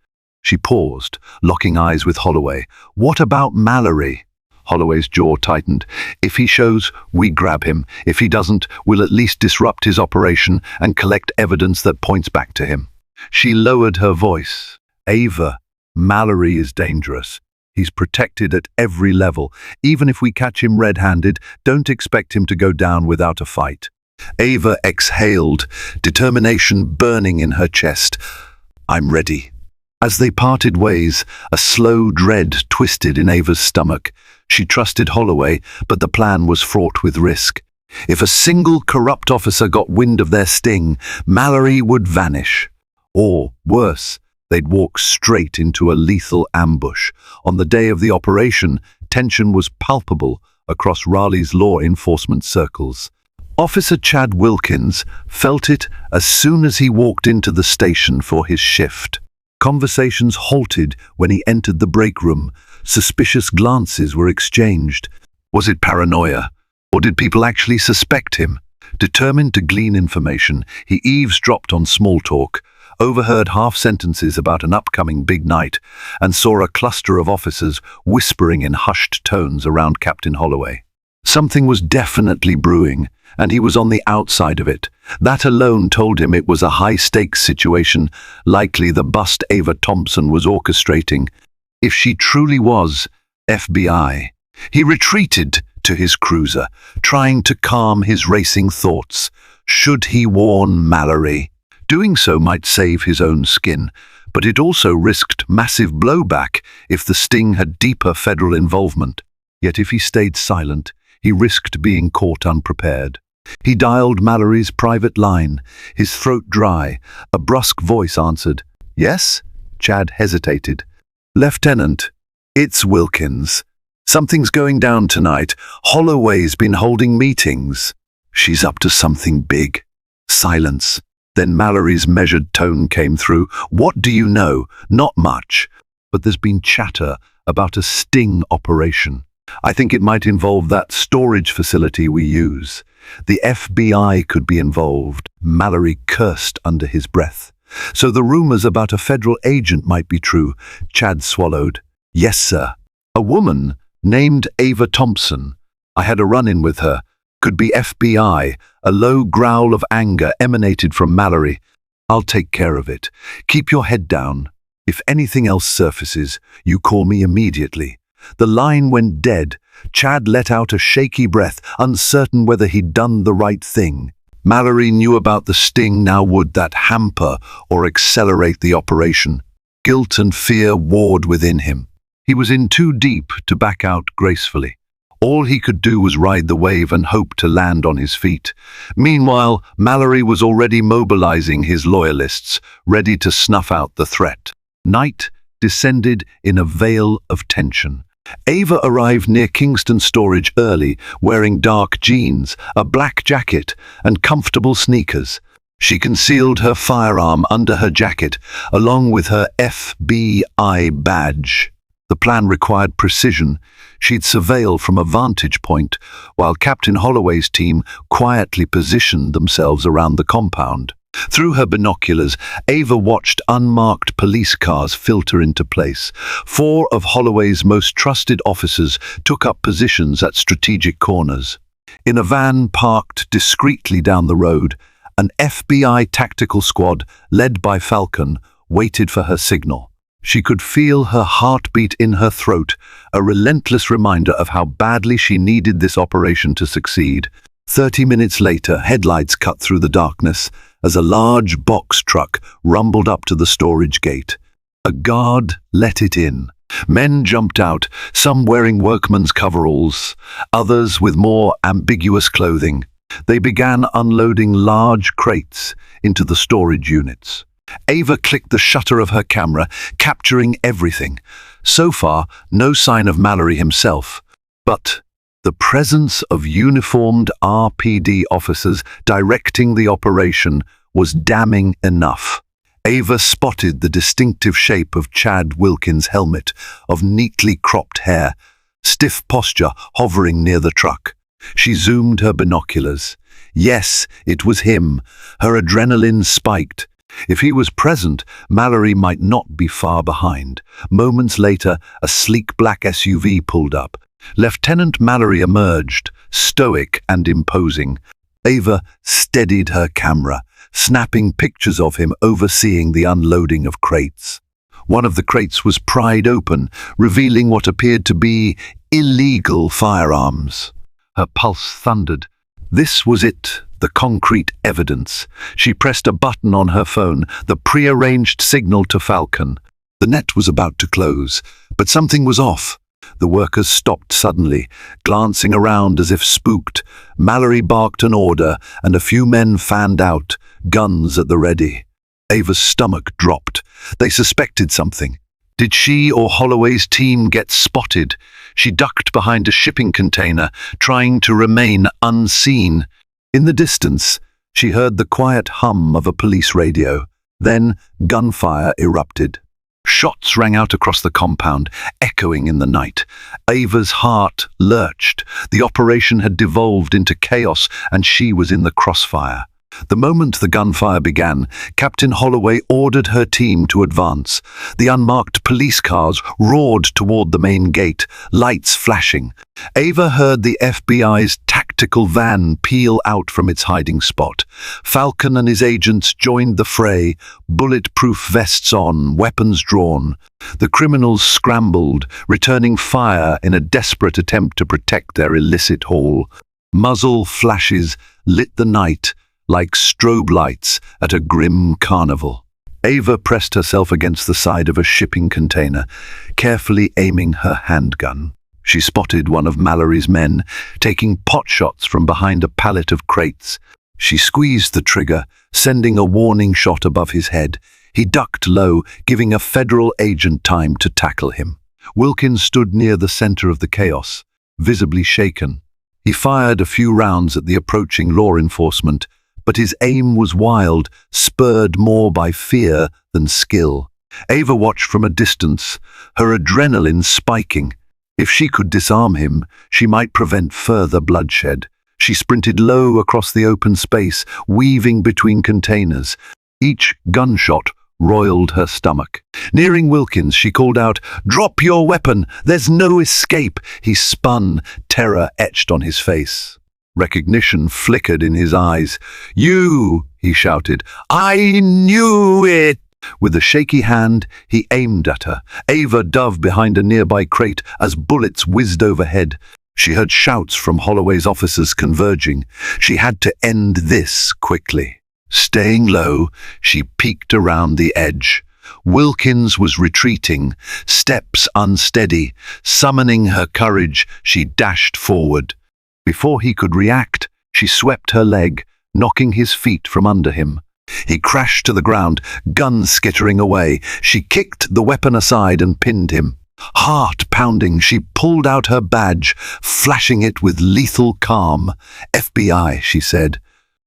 She paused, locking eyes with Holloway. "What about Mallory?" Holloway's jaw tightened. "If he shows, we grab him. If he doesn't, we'll at least disrupt his operation and collect evidence that points back to him." She lowered her voice. "Ava, Mallory is dangerous. He's protected at every level. Even if we catch him red-handed, don't expect him to go down without a fight." Ava exhaled, determination burning in her chest. "I'm ready." As they parted ways, a slow dread twisted in Ava's stomach. She trusted Holloway, but the plan was fraught with risk. If a single corrupt officer got wind of their sting, Mallory would vanish. Or, worse, they'd walk straight into a lethal ambush. On the day of the operation, tension was palpable across Raleigh's law enforcement circles. Officer Chad Wilkins felt it as soon as he walked into the station for his shift. Conversations halted when he entered the break room. Suspicious glances were exchanged. Was it paranoia? Or did people actually suspect him? Determined to glean information, he eavesdropped on small talk, overheard half-sentences about an upcoming big night, and saw a cluster of officers whispering in hushed tones around Captain Holloway. Something was definitely brewing, and he was on the outside of it. That alone told him it was a high-stakes situation, likely the bust Ava Thompson was orchestrating. If she truly was FBI, he retreated to his cruiser, trying to calm his racing thoughts. Should he warn Mallory? Doing so might save his own skin, but it also risked massive blowback if the sting had deeper federal involvement. Yet if he stayed silent, he risked being caught unprepared. He dialed Mallory's private line, his throat dry. A brusque voice answered. "Yes?" Chad hesitated. "Lieutenant, it's Wilkins. Something's going down tonight. Holloway's been holding meetings." "She's up to something big." Silence. Then Mallory's measured tone came through. "What do you know?" "Not much, but there's been chatter about a sting operation. I think it might involve that storage facility we use. The FBI could be involved." Mallory cursed under his breath. So the rumors about a federal agent might be true. Chad swallowed. Yes, sir. A woman named Ava Thompson. I had a run-in with her. Could be FBI. A low growl of anger emanated from Mallory. I'll take care of it. Keep your head down. If anything else surfaces, you call me immediately. The line went dead. Chad let out a shaky breath, uncertain whether he'd done the right thing. Mallory knew about the sting. Now would that hamper or accelerate the operation? Guilt and fear warred within him. He was in too deep to back out gracefully. All he could do was ride the wave and hope to land on his feet. Meanwhile, Mallory was already mobilizing his loyalists, ready to snuff out the threat. Night descended in a veil of tension. Ava arrived near Kingston Storage early, wearing dark jeans, a black jacket, and comfortable sneakers. She concealed her firearm under her jacket, along with her FBI badge. The plan required precision. She'd surveil from a vantage point, while Captain Holloway's team quietly positioned themselves around the compound. Through her binoculars, Ava watched unmarked police cars filter into place. 4 of Holloway's most trusted officers took up positions at strategic corners. In a van parked discreetly down the road, an FBI tactical squad, led by Falcon, waited for her signal. She could feel her heartbeat in her throat, a relentless reminder of how badly she needed this operation to succeed. 30 minutes later, headlights cut through the darkness as a large box truck rumbled up to the storage gate. A guard let it in. Men jumped out, some wearing workmen's coveralls, others with more ambiguous clothing. They began unloading large crates into the storage units. Ava clicked the shutter of her camera, capturing everything. So far, no sign of Mallory himself, but the presence of uniformed RPD officers directing the operation was damning enough. Ava spotted the distinctive shape of Chad Wilkins' helmet, of neatly cropped hair, stiff posture hovering near the truck. She zoomed her binoculars. Yes, it was him. Her adrenaline spiked. If he was present, Mallory might not be far behind. Moments later, a sleek black SUV pulled up. Lieutenant Mallory emerged, stoic and imposing. Ava steadied her camera, snapping pictures of him overseeing the unloading of crates. One of the crates was pried open, revealing what appeared to be illegal firearms. Her pulse thundered. This was it, the concrete evidence. She pressed a button on her phone, the prearranged signal to Falcon. The net was about to close, but something was off. The workers stopped suddenly, glancing around as if spooked. Mallory barked an order, and a few men fanned out, guns at the ready. Ava's stomach dropped. They suspected something. Did she or Holloway's team get spotted? She ducked behind a shipping container, trying to remain unseen. In the distance, she heard the quiet hum of a police radio. Then gunfire erupted. Shots rang out across the compound, echoing in the night. Ava's heart lurched. The operation had devolved into chaos, and she was in the crossfire. The moment the gunfire began, Captain Holloway ordered her team to advance. The unmarked police cars roared toward the main gate, lights flashing. Ava heard the FBI's tactical van peel out from its hiding spot. Falcon and his agents joined the fray, bulletproof vests on, weapons drawn. The criminals scrambled, returning fire in a desperate attempt to protect their illicit haul. Muzzle flashes lit the night, like strobe lights at a grim carnival. Ava pressed herself against the side of a shipping container, carefully aiming her handgun. She spotted one of Mallory's men, taking potshots from behind a pallet of crates. She squeezed the trigger, sending a warning shot above his head. He ducked low, giving a federal agent time to tackle him. Wilkins stood near the center of the chaos, visibly shaken. He fired a few rounds at the approaching law enforcement, but his aim was wild, spurred more by fear than skill. Ava watched from a distance, her adrenaline spiking. If she could disarm him, she might prevent further bloodshed. She sprinted low across the open space, weaving between containers. Each gunshot roiled her stomach. Nearing Wilkins, she called out, "Drop your weapon! There's no escape!" He spun, terror etched on his face. Recognition flickered in his eyes. "You!" he shouted. "I knew it!" With a shaky hand, he aimed at her. Ava dove behind a nearby crate as bullets whizzed overhead. She heard shouts from Holloway's officers converging. She had to end this quickly. Staying low, she peeked around the edge. Wilkins was retreating, steps unsteady. Summoning her courage, she dashed forward. Before he could react, she swept her leg, knocking his feet from under him. He crashed to the ground, gun skittering away. She kicked the weapon aside and pinned him. Heart pounding, she pulled out her badge, flashing it with lethal calm. "FBI," she said.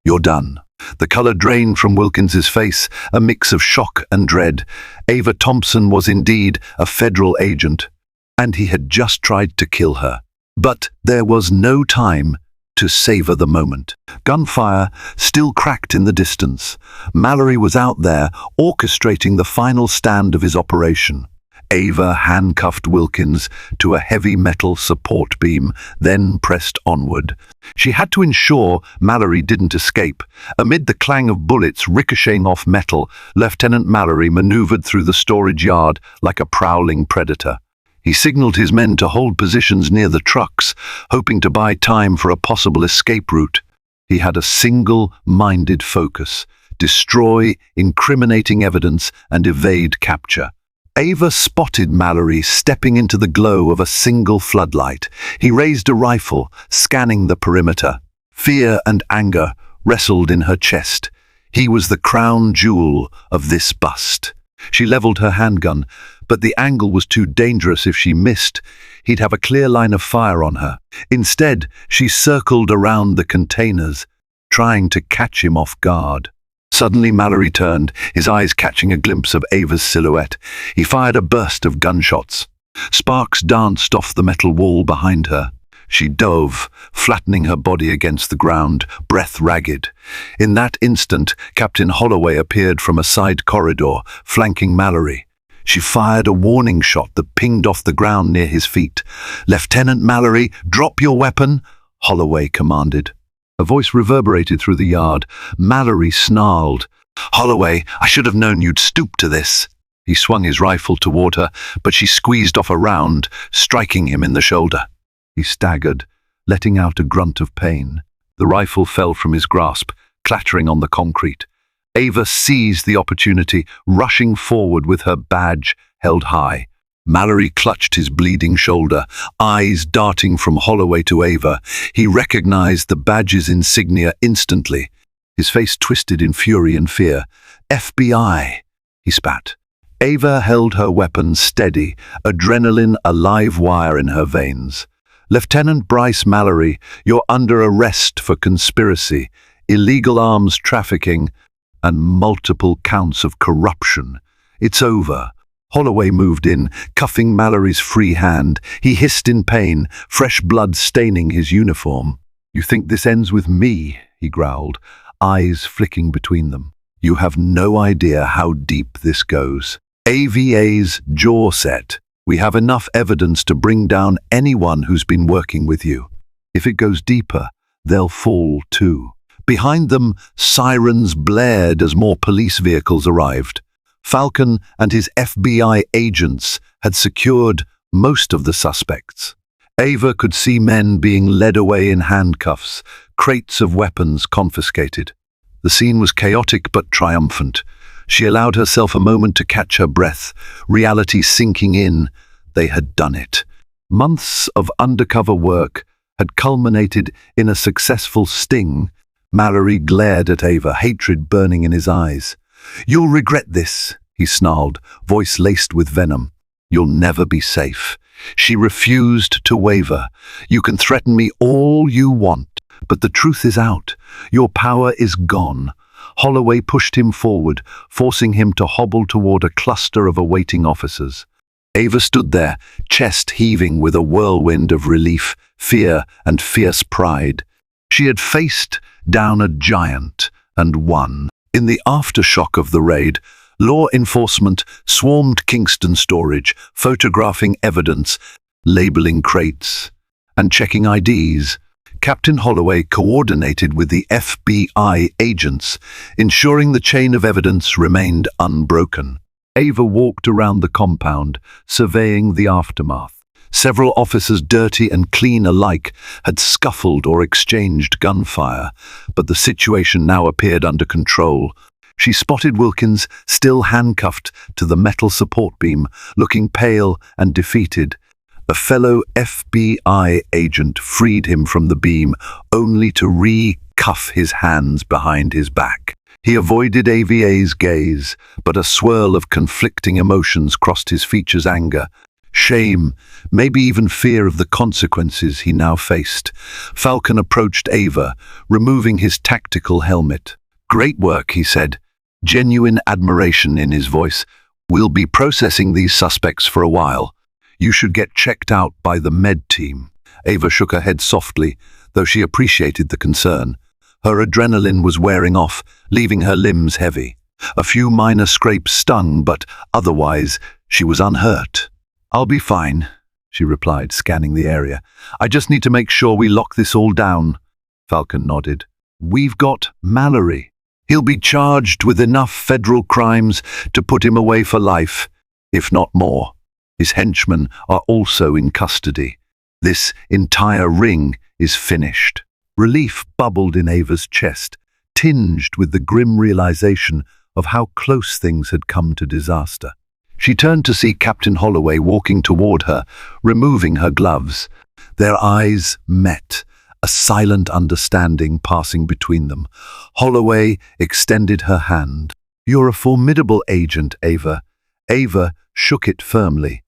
"You're done." The color drained from Wilkins's face, a mix of shock and dread. Ava Thompson was indeed a federal agent, and he had just tried to kill her. But there was no time to savor the moment. Gunfire still cracked in the distance. Mallory was out there, orchestrating the final stand of his operation. Ava handcuffed Wilkins to a heavy metal support beam, then pressed onward. She had to ensure Mallory didn't escape. Amid the clang of bullets ricocheting off metal, Lieutenant Mallory maneuvered through the storage yard like a prowling predator. He signaled his men to hold positions near the trucks, hoping to buy time for a possible escape route. He had a single-minded focus: destroy incriminating evidence and evade capture. Ava spotted Mallory stepping into the glow of a single floodlight. He raised a rifle, scanning the perimeter. Fear and anger wrestled in her chest. He was the crown jewel of this bust. She leveled her handgun, but the angle was too dangerous. If she missed, he'd have a clear line of fire on her. Instead, she circled around the containers, trying to catch him off guard. Suddenly Mallory turned, his eyes catching a glimpse of Ava's silhouette. He fired a burst of gunshots. Sparks danced off the metal wall behind her. She dove, flattening her body against the ground, breath ragged. In that instant, Captain Holloway appeared from a side corridor, flanking Mallory. She fired a warning shot that pinged off the ground near his feet. "Lieutenant Mallory, drop your weapon," Holloway commanded. A voice reverberated through the yard. Mallory snarled. "Holloway, I should have known you'd stoop to this." He swung his rifle toward her, but she squeezed off a round, striking him in the shoulder. He staggered, letting out a grunt of pain. The rifle fell from his grasp, clattering on the concrete. Ava seized the opportunity, rushing forward with her badge held high. Mallory clutched his bleeding shoulder, eyes darting from Holloway to Ava. He recognized the badge's insignia instantly. His face twisted in fury and fear. "FBI," he spat. Ava held her weapon steady, adrenaline a live wire in her veins. "Lieutenant Bryce Mallory, you're under arrest for conspiracy, illegal arms trafficking, and multiple counts of corruption. It's over." Holloway moved in, cuffing Mallory's free hand. He hissed in pain, fresh blood staining his uniform. "You think this ends with me?" he growled, eyes flicking between them. "You have no idea how deep this goes." AVA's jaw set. "We have enough evidence to bring down anyone who's been working with you. If it goes deeper, they'll fall too." Behind them, sirens blared as more police vehicles arrived. Falcon and his FBI agents had secured most of the suspects. Ava could see men being led away in handcuffs, crates of weapons confiscated. The scene was chaotic but triumphant. She allowed herself a moment to catch her breath, reality sinking in. They had done it. Months of undercover work had culminated in a successful sting. Mallory glared at Ava, hatred burning in his eyes. "You'll regret this," he snarled, voice laced with venom. "You'll never be safe." She refused to waver. "You can threaten me all you want, but the truth is out. Your power is gone." Holloway pushed him forward, forcing him to hobble toward a cluster of awaiting officers. Ava stood there, chest heaving with a whirlwind of relief, fear, and fierce pride. She had faced down a giant and won. In the aftershock of the raid, law enforcement swarmed Kingston storage, photographing evidence, labeling crates, and checking IDs. Captain Holloway coordinated with the FBI agents, ensuring the chain of evidence remained unbroken. Ava walked around the compound, surveying the aftermath. Several officers, dirty and clean alike, had scuffled or exchanged gunfire, but the situation now appeared under control. She spotted Wilkins, still handcuffed to the metal support beam, looking pale and defeated. A fellow FBI agent freed him from the beam, only to re-cuff his hands behind his back. He avoided AVA's gaze, but a swirl of conflicting emotions crossed his features: anger, shame, maybe even fear of the consequences he now faced. Falcon approached Ava, removing his tactical helmet. "Great work," he said, genuine admiration in his voice. "We'll be processing these suspects for a while. You should get checked out by the med team." Ava shook her head softly, though she appreciated the concern. Her adrenaline was wearing off, leaving her limbs heavy. A few minor scrapes stung, but otherwise she was unhurt. "I'll be fine," she replied, scanning the area. "I just need to make sure we lock this all down." Falcon nodded. "We've got Mallory. He'll be charged with enough federal crimes to put him away for life, if not more. His henchmen are also in custody. This entire ring is finished." Relief bubbled in Ava's chest, tinged with the grim realization of how close things had come to disaster. She turned to see Captain Holloway walking toward her, removing her gloves. Their eyes met, a silent understanding passing between them. Holloway extended her hand. "You're a formidable agent, Ava." Ava shook it firmly.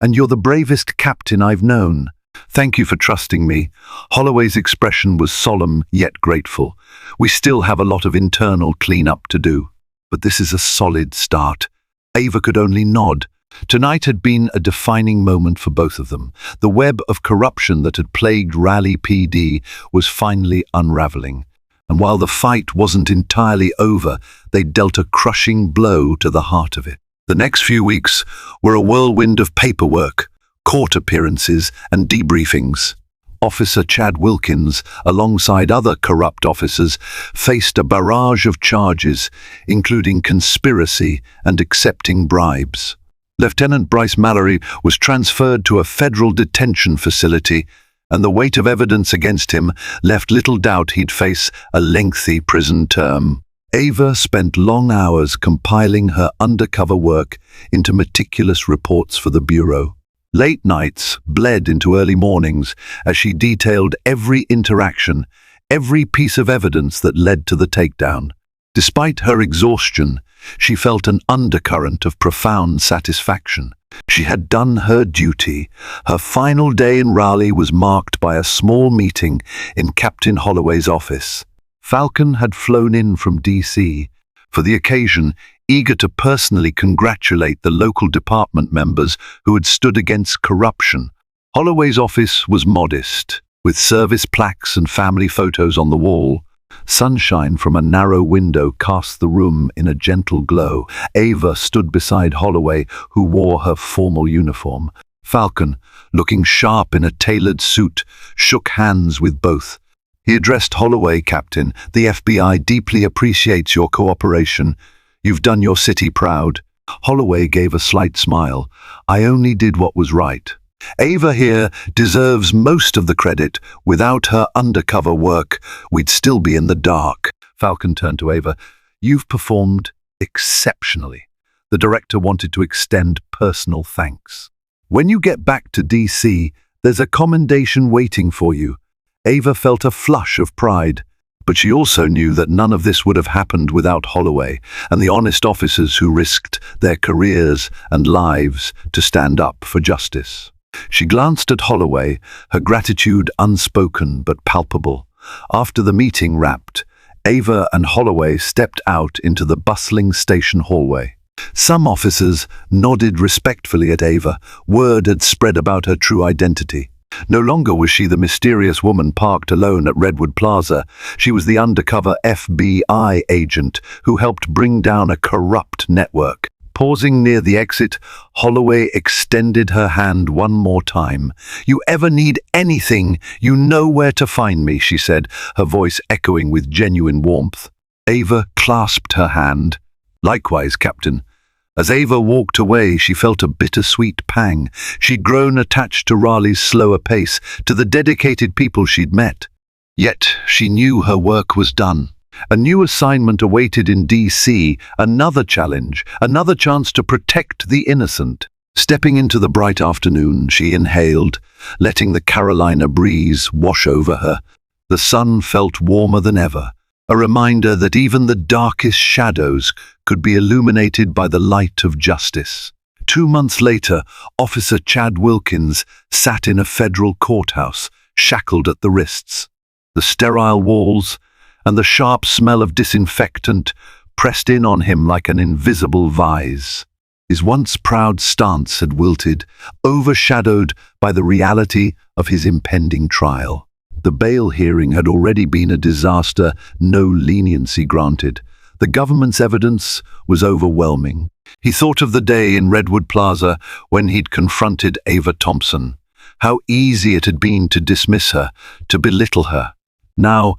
"And you're the bravest captain I've known. Thank you for trusting me." Holloway's expression was solemn yet grateful. "We still have a lot of internal cleanup to do, but this is a solid start." Ava could only nod. Tonight had been a defining moment for both of them. The web of corruption that had plagued Raleigh PD was finally unraveling. And while the fight wasn't entirely over, they dealt a crushing blow to the heart of it. The next few weeks were a whirlwind of paperwork, court appearances and debriefings. Officer Chad Wilkins, alongside other corrupt officers, faced a barrage of charges, including conspiracy and accepting bribes. Lieutenant Bryce Mallory was transferred to a federal detention facility, and the weight of evidence against him left little doubt he'd face a lengthy prison term. Ava spent long hours compiling her undercover work into meticulous reports for the Bureau. Late nights bled into early mornings as she detailed every interaction, every piece of evidence that led to the takedown. Despite her exhaustion, she felt an undercurrent of profound satisfaction. She had done her duty. Her final day in Raleigh was marked by a small meeting in Captain Holloway's office. Falcon had flown in from D.C. for the occasion, eager to personally congratulate the local department members who had stood against corruption. Holloway's office was modest, with service plaques and family photos on the wall. Sunshine from a narrow window cast the room in a gentle glow. Ava stood beside Holloway, who wore her formal uniform. Falcon, looking sharp in a tailored suit, shook hands with both. He addressed Holloway. "Captain, the FBI deeply appreciates your cooperation. You've done your city proud." Holloway gave a slight smile. "I only did what was right. Ava here deserves most of the credit. Without her undercover work, we'd still be in the dark." Falcon turned to Ava. "You've performed exceptionally." The director wanted to extend personal thanks. "When you get back to DC, there's a commendation waiting for you." Ava felt a flush of pride, but she also knew that none of this would have happened without Holloway and the honest officers who risked their careers and lives to stand up for justice. She glanced at Holloway, her gratitude unspoken but palpable. After the meeting wrapped, Ava and Holloway stepped out into the bustling station hallway. Some officers nodded respectfully at Ava. Word had spread about her true identity. No longer was she the mysterious woman parked alone at Redwood Plaza. She was the undercover FBI agent who helped bring down a corrupt network. Pausing near the exit, Holloway extended her hand one more time. "You ever need anything, you know where to find me," she said, her voice echoing with genuine warmth. Ava clasped her hand. "Likewise, Captain." As Ava walked away, she felt a bittersweet pang. She'd grown attached to Raleigh's slower pace, to the dedicated people she'd met. Yet she knew her work was done. A new assignment awaited in D.C., another challenge, another chance to protect the innocent. Stepping into the bright afternoon, she inhaled, letting the Carolina breeze wash over her. The sun felt warmer than ever, a reminder that even the darkest shadows could be illuminated by the light of justice. 2 months later, Officer Chad Wilkins sat in a federal courthouse, shackled at the wrists. The sterile walls and the sharp smell of disinfectant pressed in on him like an invisible vise. His once proud stance had wilted, overshadowed by the reality of his impending trial. The bail hearing had already been a disaster, no leniency granted. The government's evidence was overwhelming. He thought of the day in Redwood Plaza when he'd confronted Ava Thompson. How easy it had been to dismiss her, to belittle her. Now,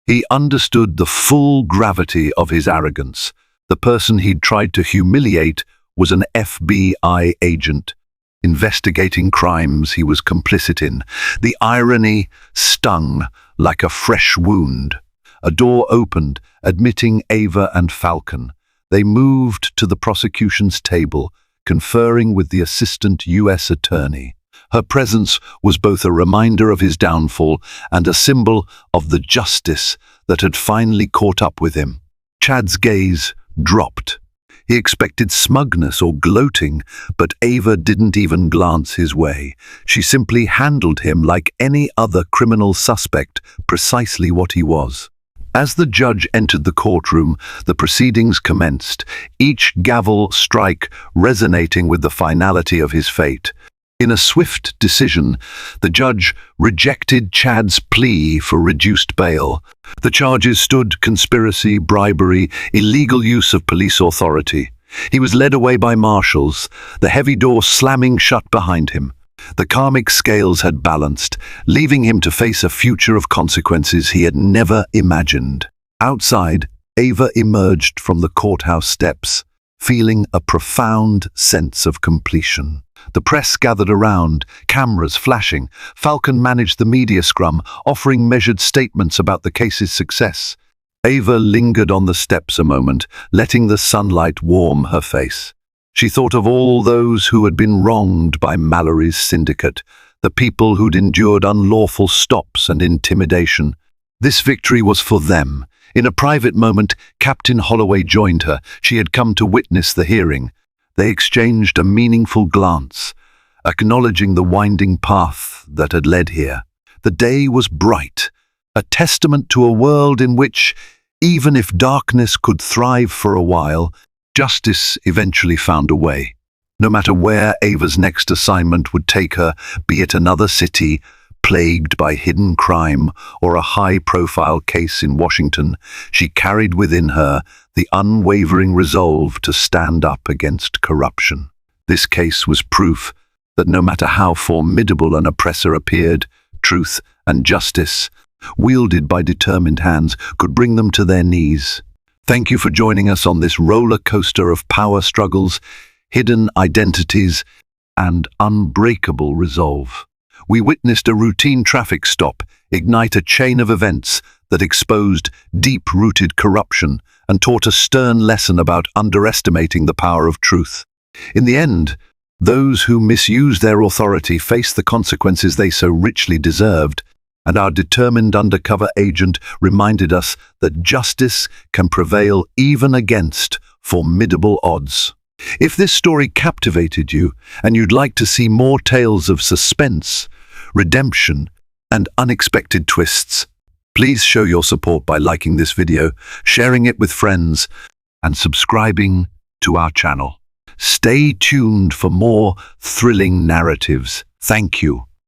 he understood the full gravity of his arrogance. The person he'd tried to humiliate was an FBI agent, investigating crimes he was complicit in. The irony stung like a fresh wound. A door opened, admitting Ava and Falcon. They moved to the prosecution's table, conferring with the assistant U.S. attorney. Her presence was both a reminder of his downfall and a symbol of the justice that had finally caught up with him. Chad's gaze dropped. He expected smugness or gloating, but Ava didn't even glance his way. She simply handled him like any other criminal suspect, precisely what he was. As the judge entered the courtroom, the proceedings commenced, each gavel strike resonating with the finality of his fate. In a swift decision, the judge rejected Chad's plea for reduced bail. The charges stood: conspiracy, bribery, illegal use of police authority. He was led away by marshals, the heavy door slamming shut behind him. The karmic scales had balanced, leaving him to face a future of consequences he had never imagined. Outside, Ava emerged from the courthouse steps, feeling a profound sense of completion. The press gathered around, cameras flashing. Falcon managed the media scrum, offering measured statements about the case's success. Ava lingered on the steps a moment, letting the sunlight warm her face. She thought of all those who had been wronged by Mallory's syndicate, the people who'd endured unlawful stops and intimidation. This victory was for them. In a private moment, Captain Holloway joined her. She had come to witness the hearing. They exchanged a meaningful glance, acknowledging the winding path that had led here. The day was bright, a testament to a world in which, even if darkness could thrive for a while, justice eventually found a way. No matter where Ava's next assignment would take her, be it another city plagued by hidden crime or a high-profile case in Washington, she carried within her the unwavering resolve to stand up against corruption. This case was proof that no matter how formidable an oppressor appeared, truth and justice, wielded by determined hands, could bring them to their knees. Thank you for joining us on this roller coaster of power struggles, hidden identities, and unbreakable resolve. We witnessed a routine traffic stop ignite a chain of events that exposed deep-rooted corruption and taught a stern lesson about underestimating the power of truth. In the end, those who misused their authority faced the consequences they so richly deserved, and our determined undercover agent reminded us that justice can prevail even against formidable odds. If this story captivated you and you'd like to see more tales of suspense, redemption, and unexpected twists, please show your support by liking this video, sharing it with friends, and subscribing to our channel. Stay tuned for more thrilling narratives. Thank you.